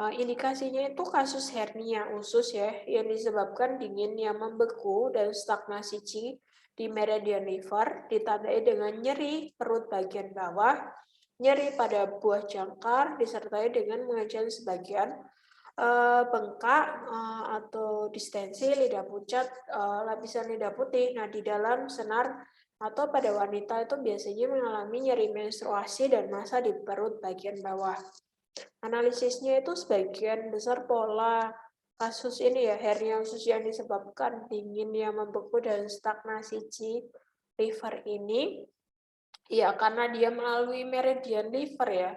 Indikasinya itu kasus hernia usus ya yang disebabkan dingin yang membeku dan stagnasi qi di meridian liver, ditandai dengan nyeri perut bagian bawah, nyeri pada buah jangkar, disertai dengan mengancam sebagian bengkak atau distensi lidah pucat, lapisan lidah putih. Nah, di dalam senar atau pada wanita itu biasanya mengalami nyeri menstruasi dan massa di perut bagian bawah. Analisisnya itu sebagian besar pola kasus ini ya, hernia usus yang disebabkan dingin yang membeku dan stagnasi qi liver ini, ya karena dia melalui meridian liver ya,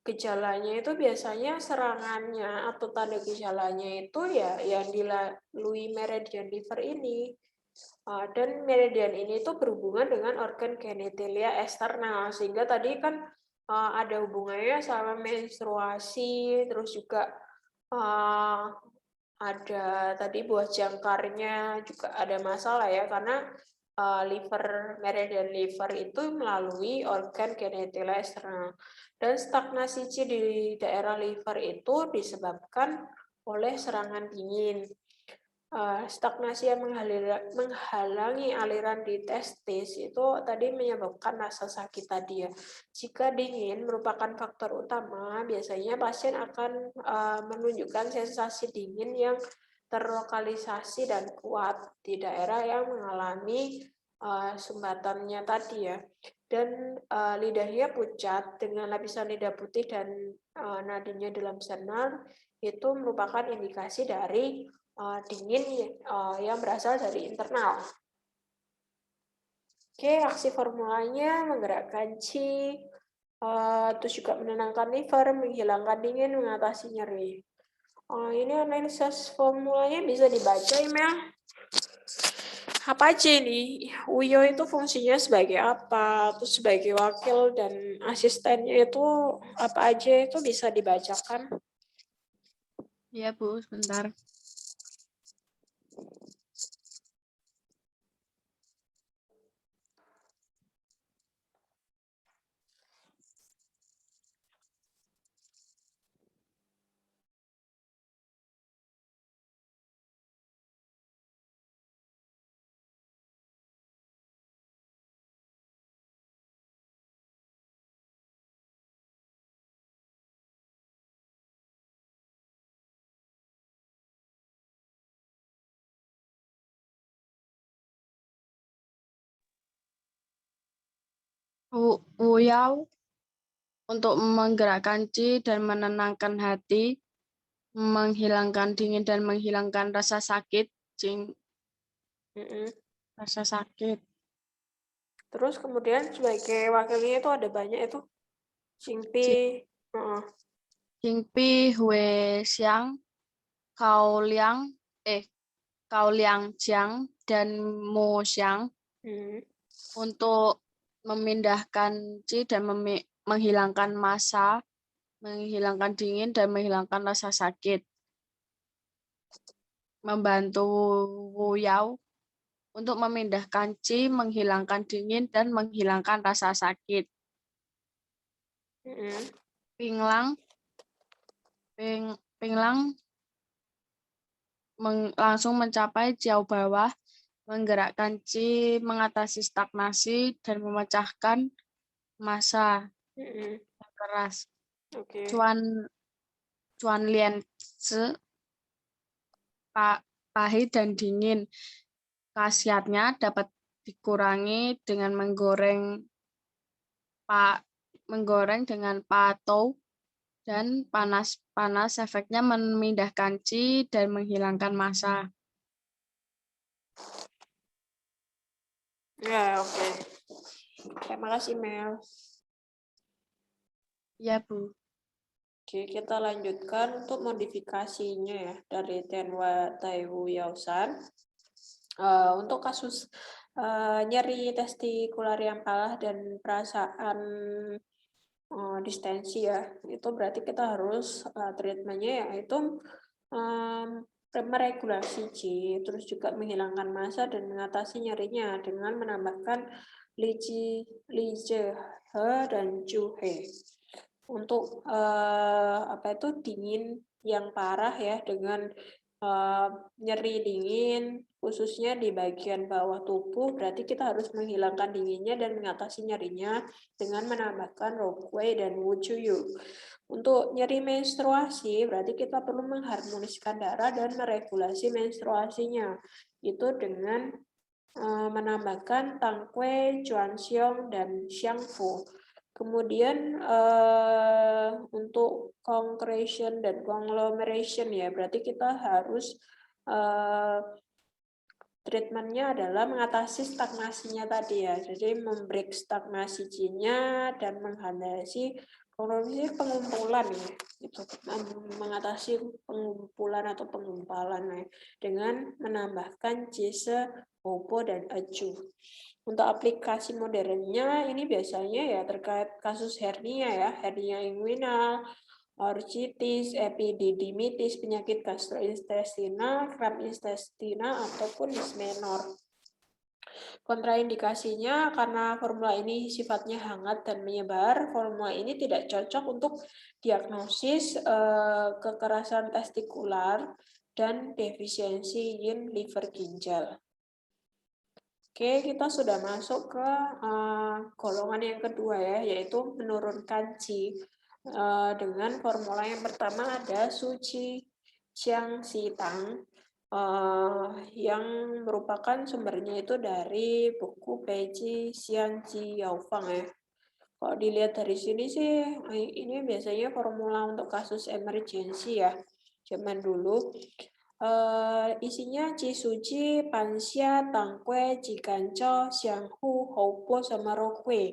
gejalanya itu biasanya serangannya atau tanda gejalanya itu ya yang dilalui meridian liver ini. Dan meridian ini itu berhubungan dengan organ genitalia eksternal, sehingga tadi kan ada hubungannya sama menstruasi, terus juga ada tadi buah jangkarnya juga ada masalah ya, karena meridian liver itu melalui organ genitalia eksternal. Dan stagnasi qi di daerah liver itu disebabkan oleh serangan dingin. Stagnasi yang menghalangi aliran di testis itu tadi menyebabkan rasa sakit tadi ya. Jika dingin merupakan faktor utama, biasanya pasien akan menunjukkan sensasi dingin yang terlokalisasi dan kuat di daerah yang mengalami sumbatannya tadi ya. Dan lidahnya pucat dengan lapisan lidah putih dan nadinya dalam senar, itu merupakan indikasi dari dingin yang berasal dari internal. Oke, aksi formulanya menggerakkan qi, terus juga menenangkan liver, menghilangkan dingin, mengatasi nyeri. Ini analisis formulanya bisa dibaca email. Apa aja ini? Uyo itu fungsinya sebagai apa? Terus sebagai wakil dan asistennya itu apa aja itu bisa dibacakan. Ya Bu, sebentar. Wuyao untuk menggerakkan Qi dan menenangkan hati, menghilangkan dingin dan menghilangkan rasa sakit, rasa sakit. Terus kemudian sebagai wakilnya itu ada banyak itu. Jingpi. Jingpi, Hue Xiang, Cao Liang Jiang, dan Mo Xiang untuk memindahkan Qi dan menghilangkan massa, menghilangkan dingin dan menghilangkan rasa sakit. Membantu Wu Yao untuk memindahkan Qi, menghilangkan dingin dan menghilangkan rasa sakit. Pinglang langsung mencapai Jiao bawah, menggerakkan Qi, mengatasi stagnasi dan memecahkan massa yang keras. Cuan Lian Tse, pahit dan dingin. Khasiatnya dapat dikurangi dengan menggoreng dengan patou dan panas efeknya memindahkan Qi dan menghilangkan massa. Ya, oke. Terima kasih, Mel. Ya, Bu. Oke, kita lanjutkan untuk modifikasinya ya dari Tenwa Taiwu Yaosan. Untuk kasus nyeri testikular yang parah dan perasaan distensi ya, itu berarti kita harus treatmentnya yaitu meregulasi Qi, terus juga menghilangkan massa dan mengatasi nyerinya dengan menambahkan Li Zhe He dan Zhu He. Untuk dingin yang parah ya, dengan nyeri dingin khususnya di bagian bawah tubuh, berarti kita harus menghilangkan dinginnya dan mengatasi nyerinya dengan menambahkan Rokuei dan Wujuyu. Untuk nyeri menstruasi berarti kita perlu mengharmoniskan darah dan meregulasi menstruasinya, itu dengan menambahkan Tangkue, Juanxiong, dan Xiangfu. Kemudian untuk concretion dan conglomeration ya, berarti kita harus treatmentnya adalah mengatasi stagnasinya tadi ya, jadi membreak stagnasi Qi-nya dan mengatasi pengumpulan ya, itu mengatasi pengumpulan atau pengumpalan ya, dengan menambahkan Jise, Hopo, dan Aju. Untuk aplikasi modernnya ini biasanya ya terkait kasus hernia ya, hernia inguinal, orchitis, epididymitis, penyakit gastrointestinal, kram intestinal, ataupun dismenor. Kontraindikasinya karena formula ini sifatnya hangat dan menyebar, formula ini tidak cocok untuk diagnosis kekerasan testikular dan defisiensi yin liver ginjal. Oke, kita sudah masuk ke golongan yang kedua ya, yaitu menurunkan Qi. Dengan formula yang pertama ada Suci Qiang Sitang, yang merupakan sumbernya itu dari buku Peiji Xianji Yaofang ya. Kalau dilihat dari sini sih, ini biasanya formula untuk kasus emergensi ya, zaman dulu. Isinya Qi Suci, Panxia, Tangkue, Jiganco, Xianghu, Houpo, sama Rokue.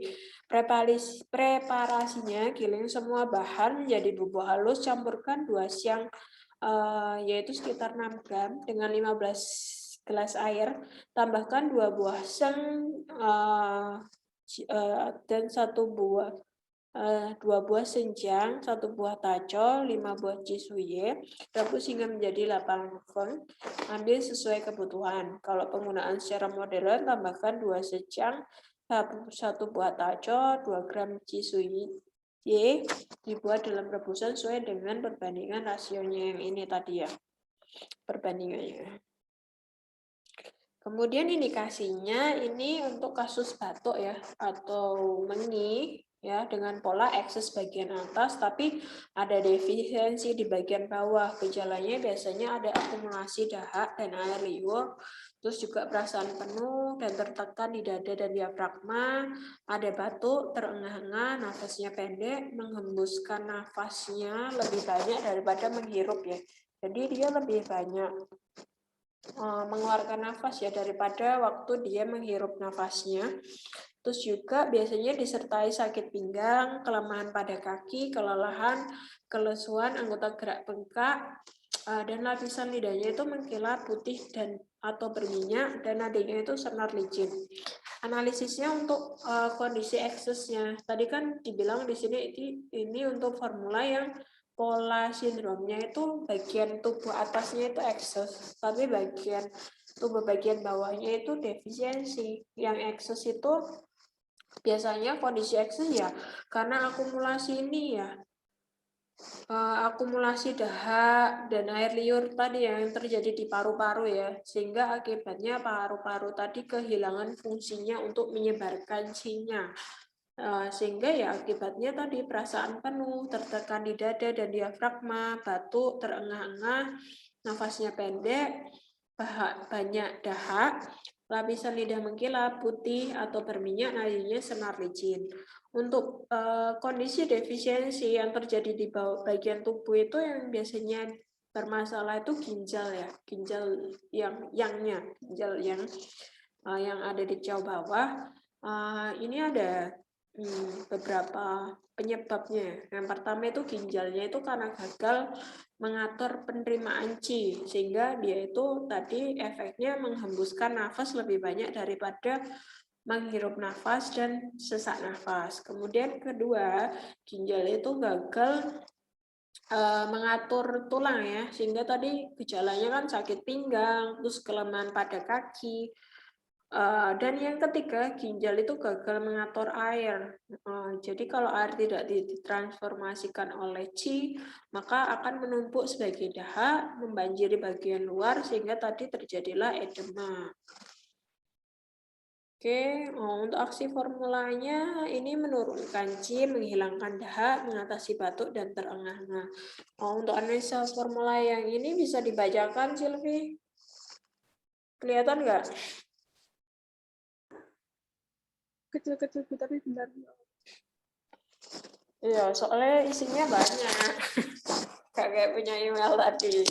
Preparasinya giling semua bahan menjadi bubuk halus, campurkan 2 siang yaitu sekitar 6 gram dengan 15 gelas air, tambahkan 2 buah seng dan 2 buah senjang, 1 buah tacol, 5 buah jisuye, rebus hingga menjadi 8 feng, ambil sesuai kebutuhan. Kalau penggunaan secara modern, tambahkan 2 senjang, 1 buah tacol, 2 gram jisuye, dibuat dalam rebusan sesuai dengan perbandingan rasionya yang ini tadi ya, perbandingannya. Kemudian indikasinya ini untuk kasus batuk ya, atau mengi, ya dengan pola ekses bagian atas, tapi ada defisiensi di bagian bawah. Gejalanya biasanya ada akumulasi dahak dan air liur, terus juga perasaan penuh dan tertekan di dada dan diafragma, ada batuk, terengah-engah, nafasnya pendek, menghembuskan nafasnya lebih banyak daripada menghirup ya. Jadi dia lebih banyak mengeluarkan nafas ya daripada waktu dia menghirup nafasnya. Terus juga biasanya disertai sakit pinggang, kelemahan pada kaki, kelelahan, kelesuan, anggota gerak bengkak, dan lapisan lidahnya itu mengkilat putih dan atau berminyak, dan nadanya itu senar licin. Analisisnya untuk kondisi eksesnya, tadi kan dibilang di sini ini untuk formula yang pola sindromnya itu bagian tubuh atasnya itu ekses, tapi bagian tubuh bagian bawahnya itu defisiensi. Yang ekses itu biasanya kondisi ekses ya karena akumulasi ini ya, akumulasi dahak dan air liur tadi yang terjadi di paru-paru ya, sehingga akibatnya paru-paru tadi kehilangan fungsinya untuk menyebarkan sinyal. Sehingga ya akibatnya tadi perasaan penuh, tertekan di dada dan diafragma, batuk, terengah-engah, nafasnya pendek, banyak dahak, lapisan lidah mengkilap, putih atau berminyak, nadinya senar licin. Untuk kondisi defisiensi yang terjadi di bagian tubuh itu yang biasanya bermasalah itu ginjal ya, ginjal ginjal yang ada di jauh bawah. Ini ada beberapa penyebabnya. Yang pertama itu ginjalnya itu karena gagal mengatur penerimaan Qi, sehingga dia itu tadi efeknya menghembuskan nafas lebih banyak daripada menghirup nafas dan sesak nafas. Kemudian kedua, ginjal itu gagal mengatur tulang ya, sehingga tadi gejalanya kan sakit pinggang, terus kelemahan pada kaki. Dan yang ketiga, ginjal itu gagal mengatur air. Jadi kalau air tidak ditransformasikan oleh Qi, maka akan menumpuk sebagai dahak, membanjiri bagian luar, sehingga tadi terjadilah edema. Oke, untuk aksi formulanya ini menurunkan Qi, menghilangkan dahak, mengatasi batuk, dan terengah-engah. Untuk analisa formula yang ini bisa dibacakan, Silvi? Kelihatan nggak? Kecil-kecil tapi bentar. Iya, soalnya isinya banyak. Kayak punya email tadi.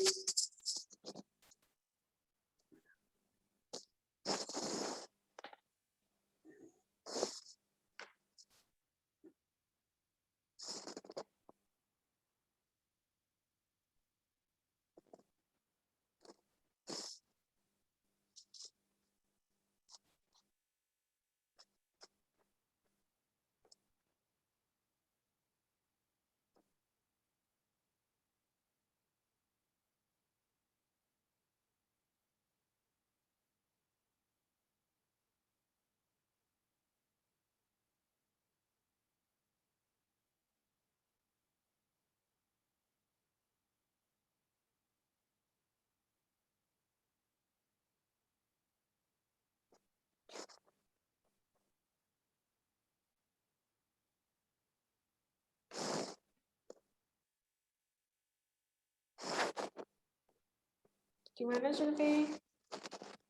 Gimana, Silvi?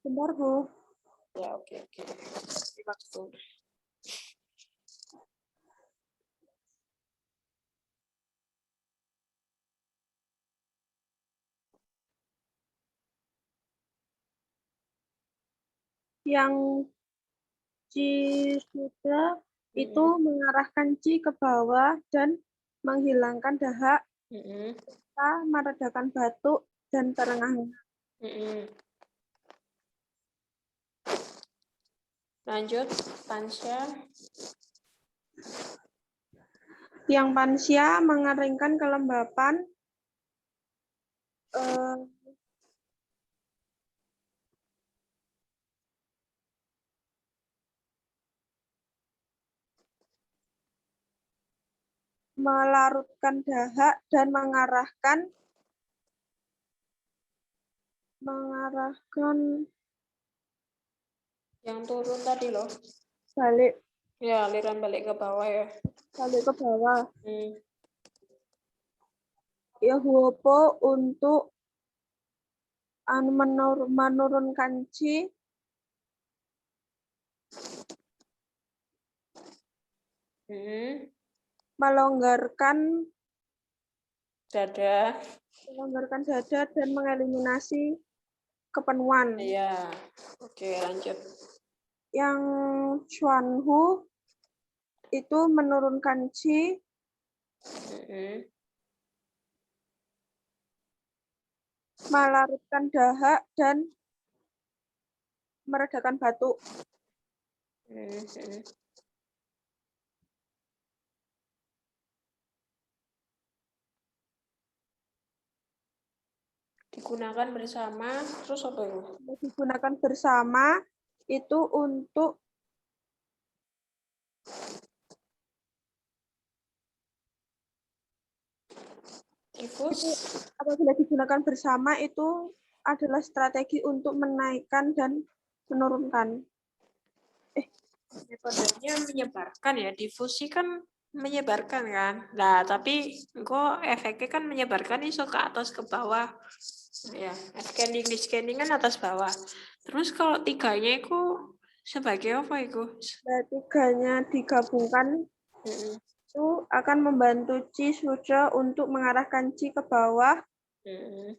Bentar, Bu. Ya, oke. Waktu. Yang Qi sudah itu mengarahkan Qi ke bawah dan menghilangkan dahak, serta meredakan batuk dan terengah-engah. Lanjut, Tansya. Yang Pansya mengeringkan kelembapan, melarutkan dahak dan mengarahkan Yang turun tadi loh. balik. Ya, aliran balik ke bawah ya. balik ke bawah. Hmm. Ya huopo untuk menurunkan Qi Hmm. melonggarkan Dada. dada dan mengeliminasi kepenuhan. Iya. Oke, lanjut. Yang Xuanhu itu menurunkan Qi Hmm. melarutkan dahak dan meredakan batuk. Hmm. Hmm. Digunakan bersama, terus apa itu? Digunakan bersama itu untuk Tifus. apabila digunakan bersama itu adalah strategi untuk menaikkan dan menurunkan. Metodenya menyebarkan ya, difusi kan menyebarkan kan. Nah, tapi kok efeknya kan menyebarkan iso ke atas ke bawah. Ya, scanning kan atas bawah. Terus kalau tiganya itu sebagai apa itu? Tiganya digabungkan Mm-mm. itu akan membantu Qi Sutra untuk mengarahkan Qi ke bawah, Mm-mm.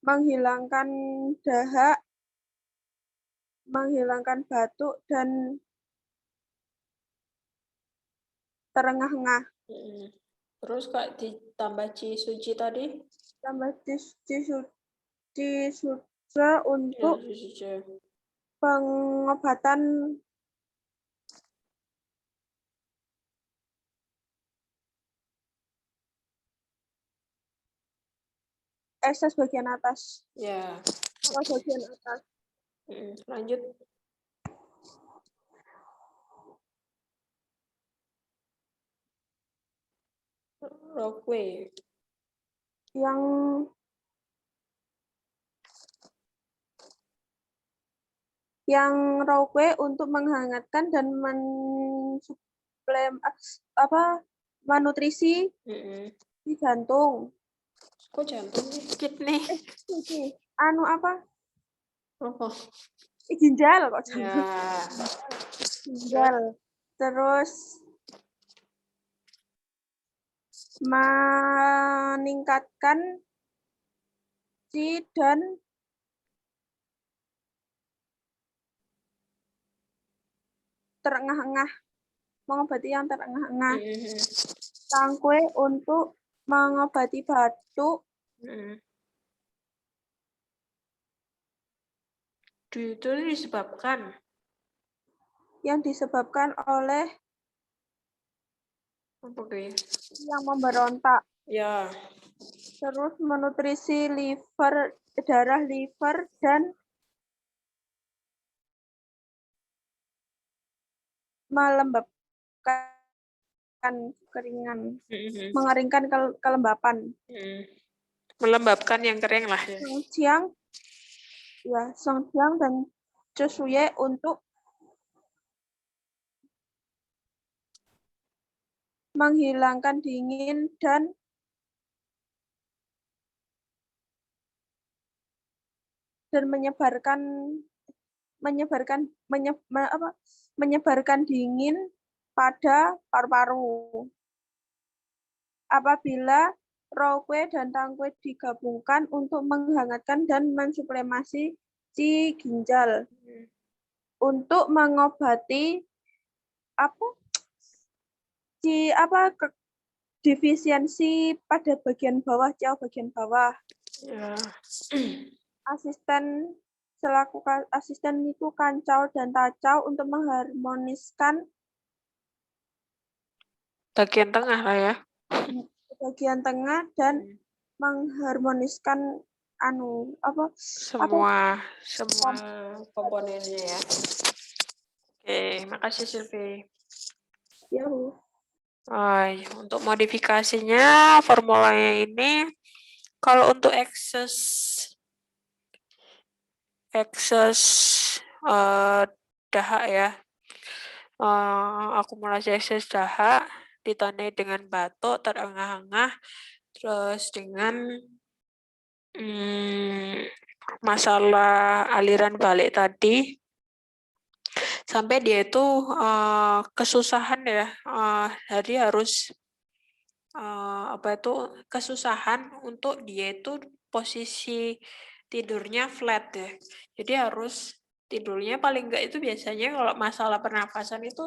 menghilangkan dahak, menghilangkan batuk, dan terengah-engah. Mm-mm. Terus kok ditambah suci tadi? Tambah Qi Sutra Ya, untuk suci. pengobatan ekses bagian atas. Ya, Atau bagian atas. lanjut. Rockway. Yang Rockway untuk menghangatkan dan menutrisi Mm-mm. di jantung. Kok jantung kidney? Anu apa? Oh, Ginjal kok jantung. ya. Ginjal. Terus meningkatkan Qi dan terengah-engah, mengobati yang terengah-engah. Mm-mm. Tangkwe untuk mengobati batuk. Mm-mm. Itu disebabkan Yang disebabkan oleh apa ya? yang memberontak. Ya. Terus menutrisi darah liver dan melembabkan keringan, Mm-mm. mengeringkan kelembapan. Melembabkan yang kering lah ya. Song Jiang dan Zhuye untuk menghilangkan dingin dan menyebarkan dingin pada paru-paru. Apabila Rockway dan Tangkwe digabungkan untuk menghangatkan dan mensuplemasi Qi ginjal untuk mengobati defisiensi pada bagian bawah, jauh bagian bawah. Ya. Asisten itu kancau dan tacau untuk mengharmoniskan Bagian tengah lah ya. bagian tengah dan mengharmoniskan Semua komponennya ya. Oke, makasih Sylvie. Untuk modifikasinya formulanya ini kalau untuk ekses dahak ya. Akumulasi ekses dahak ditandai dengan batuk, terengah-engah, terus dengan masalah aliran balik tadi, sampai dia itu kesusahan ya, jadi harus kesusahan untuk dia itu posisi tidurnya flat ya. Jadi harus tidurnya paling enggak itu biasanya kalau masalah pernafasan itu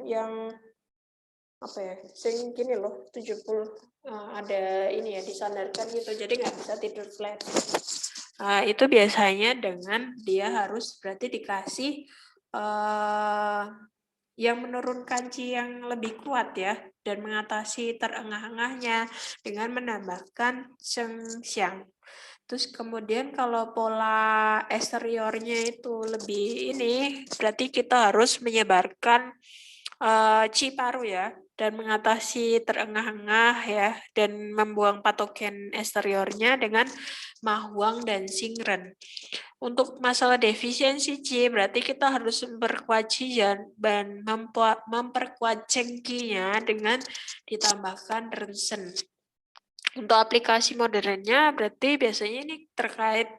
yang sing gini loh 70 ada ini ya disandarkan gitu, jadi nggak bisa tidur flat. Itu biasanya dengan dia harus berarti dikasih yang menurunkan qi yang lebih kuat ya, dan mengatasi terengah-engahnya dengan menambahkan Shengxiang. Terus kemudian kalau pola eksteriornya itu lebih ini, berarti kita harus menyebarkan qi paru ya, dan mengatasi terengah-engah ya, dan membuang patogen eksteriornya dengan Ma Huang dan Xing Ren. Untuk masalah defisiensi qi, berarti kita harus memperkuat qi dan memperkuat Cheng-Qi-nya dengan ditambahkan Ren-Shen. Untuk aplikasi modernnya berarti biasanya ini terkait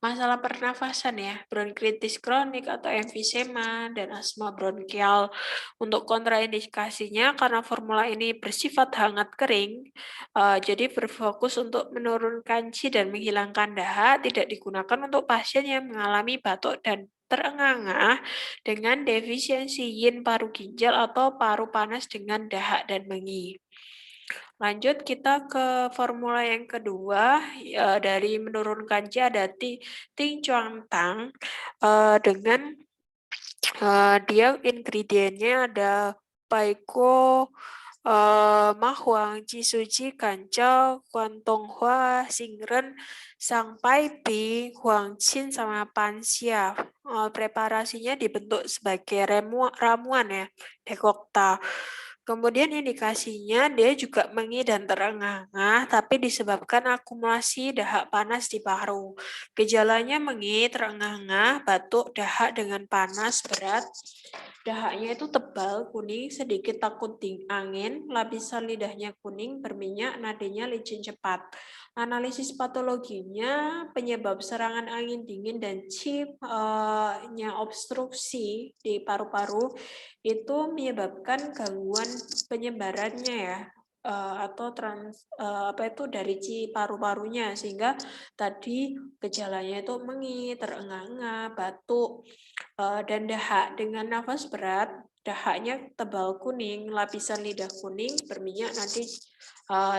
masalah pernafasan ya, bronkitis kronik atau emfisema dan asma bronkial. Untuk kontraindikasinya karena formula ini bersifat hangat kering, jadi berfokus untuk menurunkan qi dan menghilangkan dahak, tidak digunakan untuk pasien yang mengalami batuk dan terengah-engah dengan defisiensi yin paru ginjal atau paru panas dengan dahak dan mengi. Lanjut kita ke formula yang kedua, dari menurunkan qi ada Ting Chuang Tang dengan dia ingredientnya ada Paiko, Ma Huang, Qi Suji, Kancao, Guan Tonghua, Xing Ren, Sang Pai Pi, Huang Qin, sama Panxia. Preparasinya dibentuk sebagai ramuan ya, dekokta. Kemudian indikasinya dia juga mengi dan terengah-engah, tapi disebabkan akumulasi dahak panas di paru. Gejalanya mengi, terengah-engah, batuk, dahak dengan panas berat. Dahaknya itu tebal, kuning, sedikit takut angin, lapisan lidahnya kuning, berminyak, nadanya licin cepat. Analisis patologinya, penyebab serangan angin dingin dan qi-nya obstruksi di paru-paru itu menyebabkan gangguan penyebarannya ya, atau dari qi paru-parunya, sehingga tadi gejalanya itu mengi, terengah-engah, batuk, dan dahak dengan nafas berat, dahaknya tebal kuning, lapisan lidah kuning, berminyak, nanti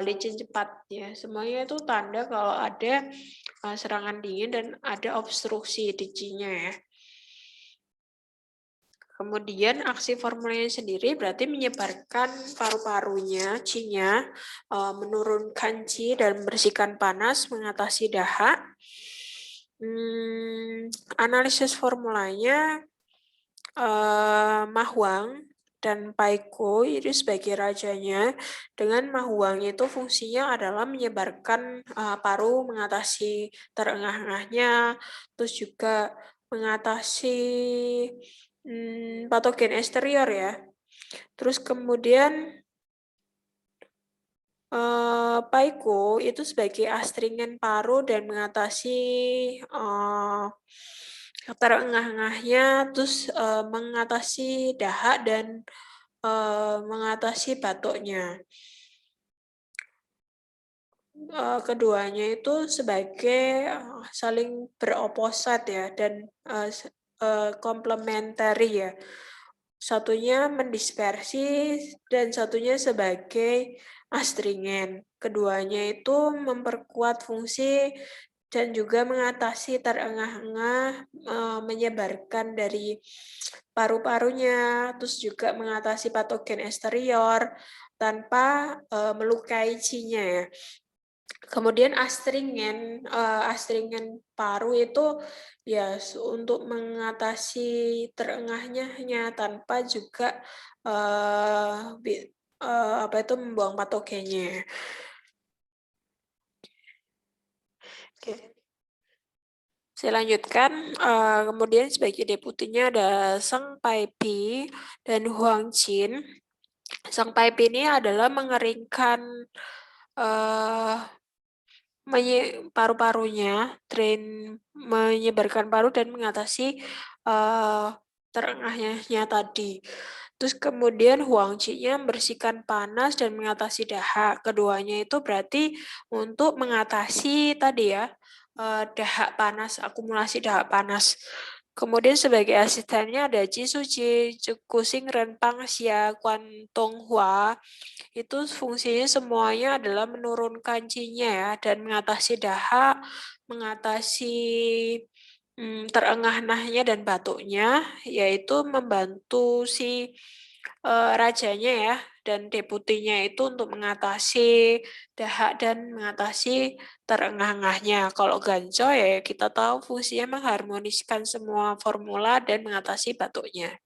licin cepat ya. Semuanya itu tanda kalau ada serangan dingin dan ada obstruksi di qi-nya ya. Kemudian aksi formulanya sendiri berarti menyebarkan paru-parunya, qi-nya, menurunkan qi dan membersihkan panas, mengatasi dahak. Analisis formulanya Ma Huang dan Paiko itu sebagai rajanya. Dengan Ma Huang itu fungsinya adalah menyebarkan paru, mengatasi terengah-engahnya, terus juga mengatasi patogen eksterior ya. Terus kemudian Paiko itu sebagai astringen paru dan mengatasi terengah-engahnya, terus mengatasi dahak dan mengatasi batuknya. Keduanya itu sebagai saling beroposit ya, dan komplementari ya. Satunya mendispersi dan satunya sebagai astringen. Keduanya itu memperkuat fungsi dan juga mengatasi terengah-engah, menyebarkan dari paru-parunya, terus juga mengatasi patogen eksterior tanpa melukai qi-nya ya. Kemudian astringen paru itu ya untuk mengatasi terengahnya tanpa juga membuang patogennya. Oke. Saya lanjutkan kemudian sebagai deputinya ada Sang Paipi dan Huang Qin. Sang Paipi ini adalah mengeringkan paru-parunya, menyebarkan paru dan mengatasi terengahnya tadi. Terus kemudian Huang Qi-nya membersihkan panas dan mengatasi dahak. Keduanya itu berarti untuk mengatasi tadi ya, dahak panas, akumulasi dahak panas. Kemudian sebagai asistennya ada Ji Suji, Kusing Renpang Xia, Kuan Tong Hua. Itu fungsinya semuanya adalah menurunkan Qi-nya ya, dan mengatasi dahak, mengatasi terengah-engahnya dan batuknya, yaitu membantu si rajanya ya dan deputinya itu untuk mengatasi dahak dan mengatasi terengah-engahnya. Kalau Ganco ya kita tahu fungsinya mengharmoniskan semua formula dan mengatasi batuknya.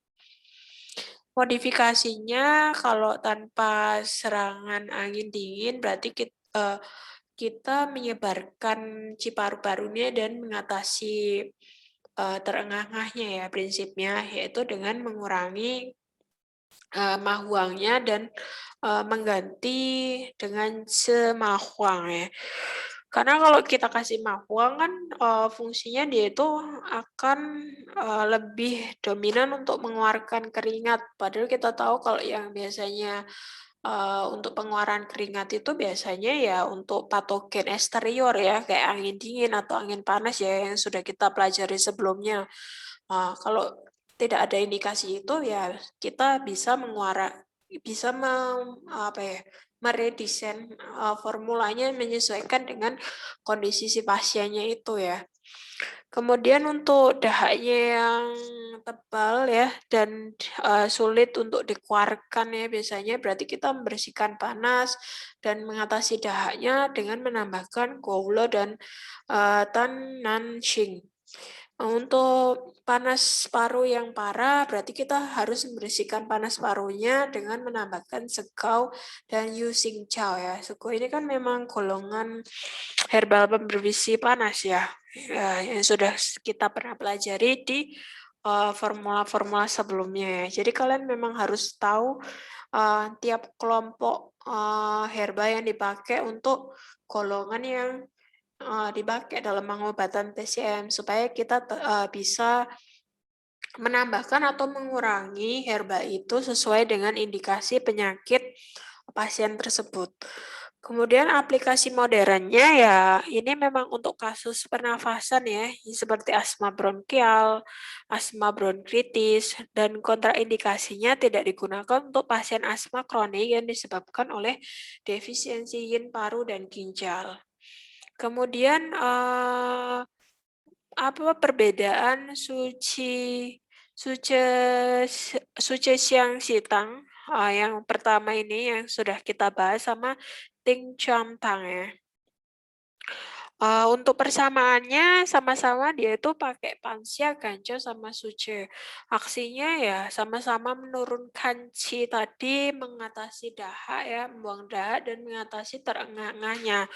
Modifikasinya kalau tanpa serangan angin dingin berarti kita menyebarkan paru-parunya dan mengatasi terengah-engahnya ya prinsipnya, yaitu dengan mengurangi mahuangnya dan mengganti dengan semahuang ya. Karena kalau kita kasih mahuang kan fungsinya dia itu akan lebih dominan untuk mengeluarkan keringat. Padahal kita tahu kalau yang biasanya untuk pengeluaran keringat itu biasanya ya untuk patogen eksterior ya, kayak angin dingin atau angin panas ya yang sudah kita pelajari sebelumnya. Kalau tidak ada indikasi itu ya kita bisa meredesain formulanya menyesuaikan dengan kondisi si pasiennya itu ya. Kemudian untuk dahaknya yang tebal ya dan sulit untuk dikeluarkan ya biasanya berarti kita membersihkan panas dan mengatasi dahaknya dengan menambahkan goulo dan tan nan shing. Untuk panas paru yang parah, berarti kita harus membersihkan panas parunya dengan menambahkan sekau dan Yusing Chow ya. Sekau ini kan memang golongan herbal pembersih panas ya, yang sudah kita pernah pelajari di formula-formula sebelumnya ya. Jadi kalian memang harus tahu tiap kelompok herba yang dipakai untuk golongan yang dipakai dalam pengobatan TCM supaya kita bisa menambahkan atau mengurangi herba itu sesuai dengan indikasi penyakit pasien tersebut. Kemudian aplikasi modernnya ya ini memang untuk kasus pernafasan ya seperti asma bronkial, asma bronkitis dan kontraindikasinya tidak digunakan untuk pasien asma kronik yang disebabkan oleh defisiensi yin paru dan ginjal. Kemudian apa perbedaan suce siang sitang yang pertama ini yang sudah kita bahas sama ting chuang tang ya. Untuk persamaannya sama-sama dia itu pakai pansia, ganco sama suce. Aksinya ya sama-sama menurunkan qi tadi, mengatasi dahak ya, membuang dahak dan mengatasi terengah-engahnya.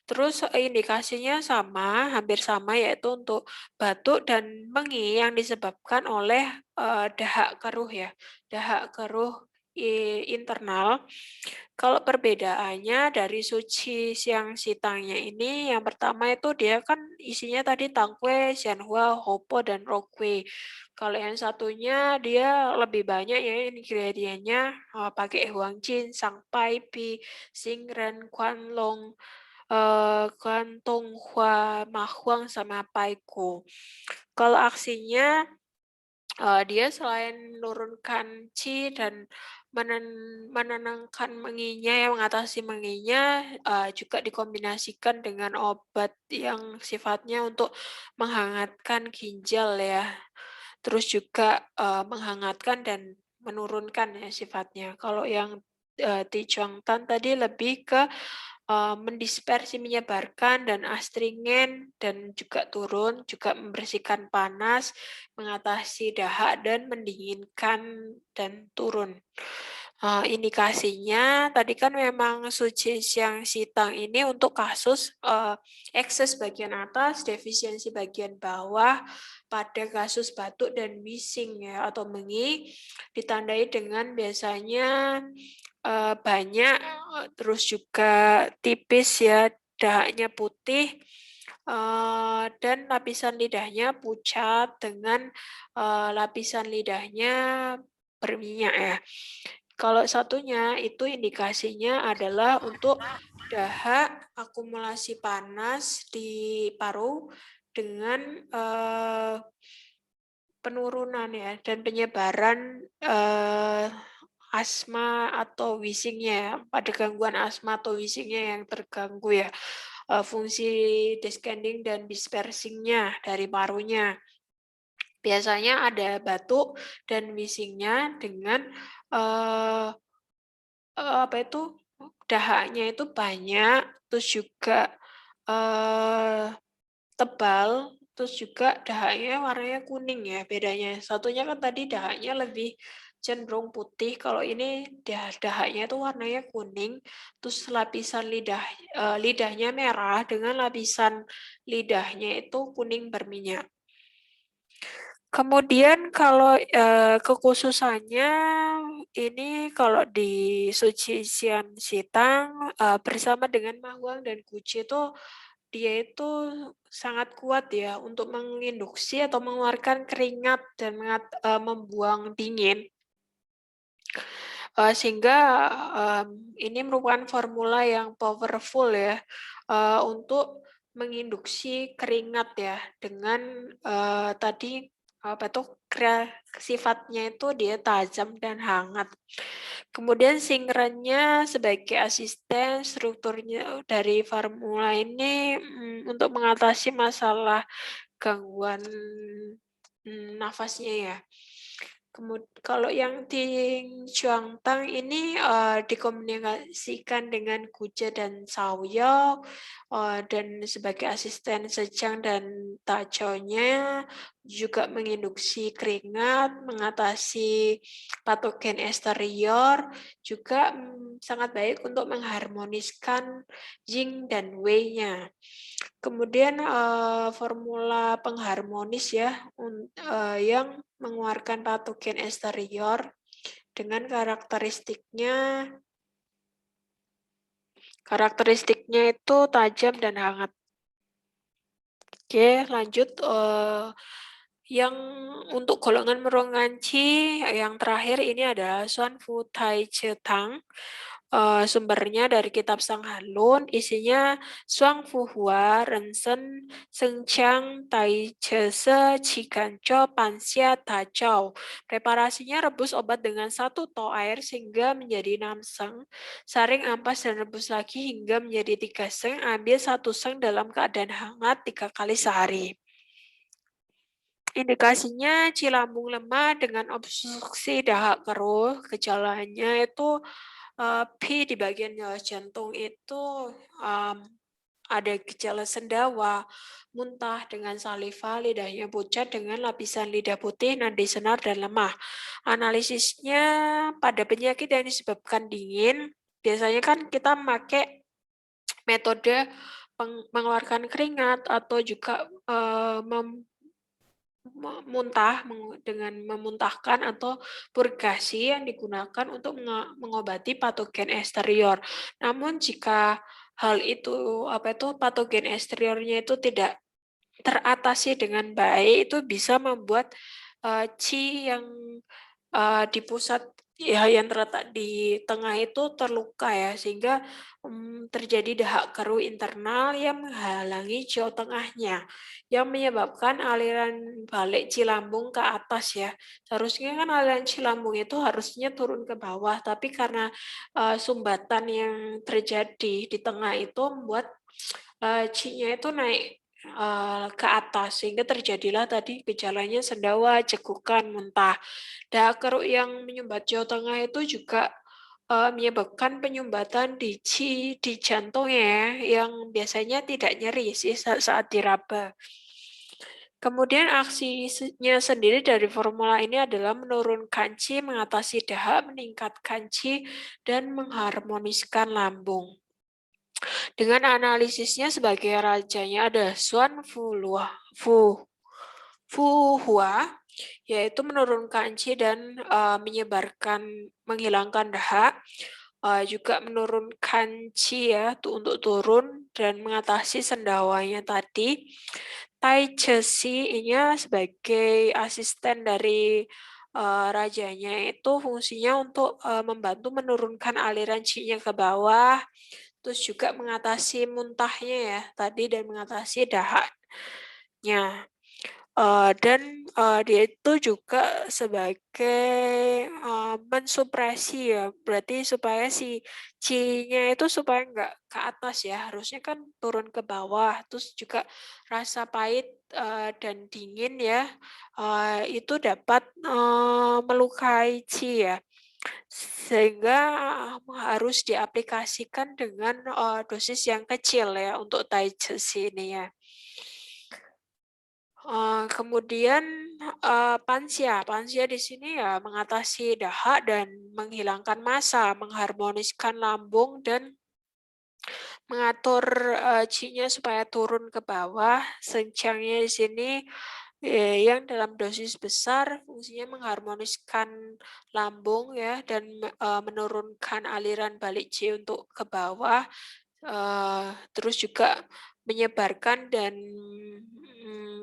Terus indikasinya sama, hampir sama yaitu untuk batuk dan mengi yang disebabkan oleh dahak keruh ya, dahak keruh internal. Kalau perbedaannya dari suci siang sitangnya ini, yang pertama itu dia kan isinya tadi tangkwe, xianhua, hopo, dan rokwe. Kalau yang satunya dia lebih banyak ya ingredientnya, pakai huangqin, sangpai, pi, xingren, kuanlong, Hua, Mahuang, sama Paiko. Kalau aksinya dia selain menurunkan qi dan menenangkan menginya yang mengatasi menginya juga dikombinasikan dengan obat yang sifatnya untuk menghangatkan ginjal ya. Terus juga menghangatkan dan menurunkan ya sifatnya. Kalau yang Tichuangtan tadi lebih ke mendispersi, menyebarkan dan astringen dan juga turun, juga membersihkan panas, mengatasi dahak dan mendinginkan dan turun. Indikasinya tadi kan memang Suji Siang Sitang ini untuk kasus ekses bagian atas, defisiensi bagian bawah pada kasus batuk dan bising ya atau mengi ditandai dengan biasanya banyak terus juga tipis ya, dahaknya putih dan lapisan lidahnya pucat dengan lapisan lidahnya berminyak ya. Kalau satunya itu indikasinya adalah untuk dahak akumulasi panas di paru dengan penurunan ya dan penyebaran asma atau wheezing-nya ya. Pada gangguan asma atau wheezing-nya yang terganggu ya, fungsi descending dan dispersing-nya dari parunya. Biasanya ada batuk dan wheezing-nya dengan apa itu, dahaknya itu banyak, terus juga tebal, terus juga dahaknya warnanya kuning ya bedanya. Satunya kan tadi dahaknya lebih cenderung putih, kalau ini dahaknya itu warnanya kuning, terus lapisan lidahnya merah dengan lapisan lidahnya itu kuning berminyak. Kemudian kalau kekhususannya ini kalau di Suci Sian Sitang bersama dengan Mahuang dan Guci itu dia itu sangat kuat ya untuk menginduksi atau mengeluarkan keringat dan membuang dingin. Sehingga ini merupakan formula yang powerful ya untuk menginduksi keringat ya dengan tadi apa tuh sifatnya itu dia tajam dan hangat. Kemudian singrennya sebagai asisten strukturnya dari formula ini untuk mengatasi masalah gangguan nafasnya ya. Kalau yang Ting Chuang Tang ini dikomunikasikan dengan Guja dan Saoyo dan sebagai asisten Sejang dan Tachonya juga menginduksi keringat, mengatasi patogen eksterior, juga sangat baik untuk mengharmoniskan Ying dan Wei-nya. Kemudian formula pengharmonis ya yang mengeluarkan patogen eksterior dengan karakteristiknya itu tajam dan hangat. Oke, lanjut yang untuk golongan meronganci yang terakhir ini adalah Suan Fu Tai Che Tang. Sumbernya dari kitab Sang Halun, isinya Suang Fu Hua, Rensen, Seng Chang, Tai Che Se, Ciganco, Pansia, Tacau. Preparasinya rebus obat dengan 1 to air sehingga menjadi 6 seng. Saring ampas dan rebus lagi hingga menjadi 3 seng. Ambil 1 seng dalam keadaan hangat 3 kali sehari. Indikasinya cilambung lemah dengan obstruksi dahak keruh. Gejalanya itu P di bagian jantung itu ada gejala sendawa, muntah dengan saliva, lidahnya pucat dengan lapisan lidah putih, nadi senar dan lemah. Analisisnya pada penyakit yang disebabkan dingin, biasanya kan kita memakai metode mengeluarkan keringat atau juga muntah dengan memuntahkan atau purgasi yang digunakan untuk mengobati patogen eksterior. Namun jika hal itu patogen eksteriornya itu tidak teratasi dengan baik, itu bisa membuat qi yang di pusat ya yang terletak di tengah itu terluka ya, sehingga terjadi dahak keruh internal yang menghalangi jaw tengahnya, yang menyebabkan aliran balik cilambung ke atas ya. Seharusnya kan aliran cilambung itu harusnya turun ke bawah, tapi karena sumbatan yang terjadi di tengah itu membuat qi-nya itu naik ke atas, sehingga terjadilah tadi gejalanya sendawa, cekukan, muntah. Dahak keruh yang menyumbat jaw tengah itu juga menyebabkan penyumbatan di qi di jantung ya, yang biasanya tidak nyeri sih saat diraba. Kemudian aksinya sendiri dari formula ini adalah menurunkan Qi, mengatasi dahak, meningkatkan Qi, dan mengharmoniskan lambung. Dengan analisisnya sebagai rajanya ada Xuan Fu Hua, yaitu menurunkan Qi dan menghilangkan dahak, juga menurunkan Qi ya untuk turun dan mengatasi sendawanya tadi. Tai Chesi-nya sebagai asisten dari rajanya itu fungsinya untuk membantu menurunkan aliran Qi-nya ke bawah, terus juga mengatasi muntahnya ya tadi dan mengatasi dahaknya. Dan dia itu juga sebagai mensupresi ya, berarti supaya si Qi-nya itu supaya nggak ke atas ya, harusnya kan turun ke bawah, terus juga rasa pahit dan dingin ya, itu dapat melukai Qi ya, sehingga harus diaplikasikan dengan dosis yang kecil ya untuk Tai Chi ini ya. Kemudian pansia di sini ya mengatasi dahak dan menghilangkan massa, mengharmoniskan lambung dan mengatur Qi-nya supaya turun ke bawah. Sencangnya di sini yang dalam dosis besar fungsinya mengharmoniskan lambung ya dan menurunkan aliran balik Qi untuk ke bawah. Terus juga menyebarkan dan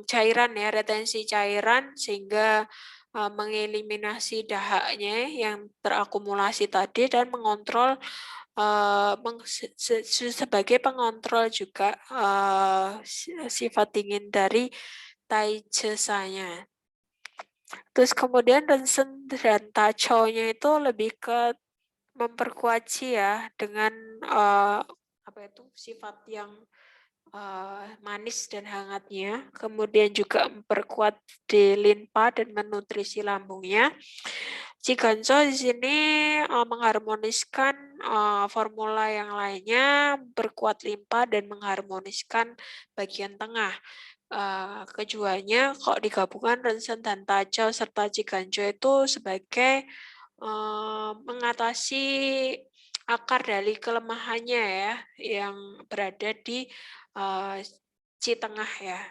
cairan ya, retensi cairan sehingga mengeliminasi dahaknya yang terakumulasi tadi dan mengontrol sebagai pengontrol juga sifat dingin dari Tai Chesanya. Terus kemudian Rensen dan Tachou-nya itu lebih ke memperkuat Qi ya dengan sifat yang manis dan hangatnya, kemudian juga memperkuat di limpa dan menutrisi lambungnya. Jiganso di sini mengharmoniskan formula yang lainnya, memperkuat limpa dan mengharmoniskan bagian tengah. Keduanya kok digabungkan Rensen dan Tachou serta Jiganso itu sebagai mengatasi akar dari kelemahannya ya yang berada di Qi tengah ya.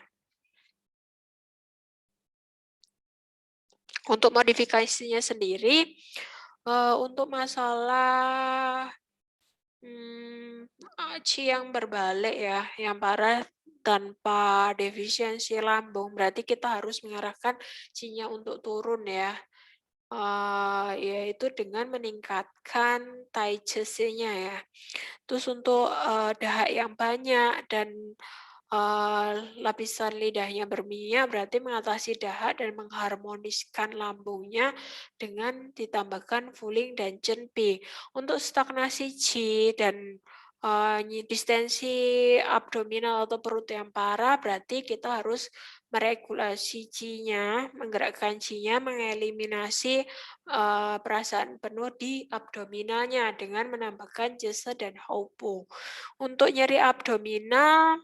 Untuk modifikasinya sendiri, untuk masalah Qi yang berbalik ya, yang parah tanpa defisiensi lambung, berarti kita harus mengarahkan Qi-nya untuk turun ya. Yaitu dengan meningkatkan Tai Chi-nya ya. Terus untuk dahak yang banyak dan lapisan lidahnya berminyak berarti mengatasi dahak dan mengharmoniskan lambungnya dengan ditambahkan Fuling dan Cenpi. Untuk stagnasi Qi dan distensi abdominal atau perut yang parah berarti kita harus meregulasi Qi-nya, menggerakkan Qi-nya, mengeliminasi perasaan penuh di abdominalnya dengan menambahkan Jese dan Houpu. Untuk nyeri abdominal,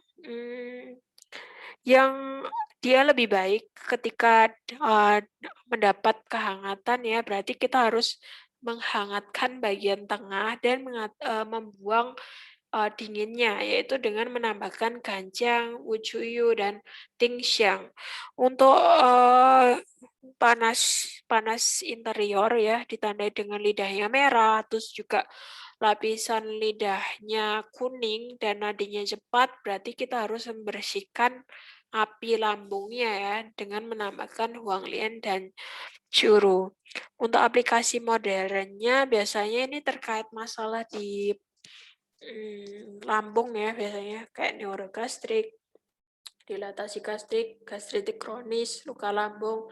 yang dia lebih baik ketika mendapat kehangatan ya, berarti kita harus menghangatkan bagian tengah dan membuang dinginnya, yaitu dengan menambahkan ganjang, wujuyu, dan tingxiang. Untuk panas interior ya, ditandai dengan lidahnya merah, terus juga lapisan lidahnya kuning dan nadinya cepat, berarti kita harus membersihkan api lambungnya ya dengan menambahkan Huanglian dan Curu. Untuk aplikasi modernnya biasanya ini terkait masalah di lambung ya biasanya kayak neurogastrik, dilatasi gastrik, gastritis kronis, luka lambung,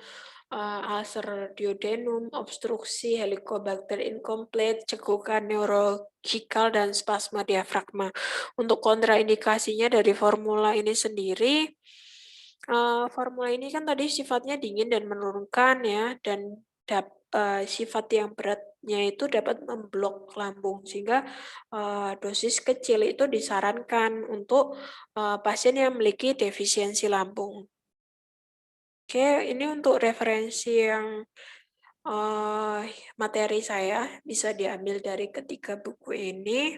ulcer duodenum, obstruksi, helicobacter incomplete, cegukan neurogikal, dan spasma diafragma. Untuk kontraindikasinya dari formula ini sendiri, formula ini kan tadi sifatnya dingin dan menurunkan ya, dan sifat yang beratnya itu dapat memblok lambung sehingga dosis kecil itu disarankan untuk pasien yang memiliki defisiensi lambung. Oke, ini untuk referensi yang materi saya bisa diambil dari ketiga buku ini.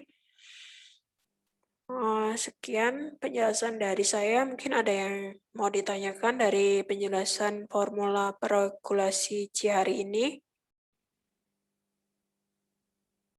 Sekian penjelasan dari saya. Mungkin ada yang mau ditanyakan dari penjelasan formula peregulasi C hari ini.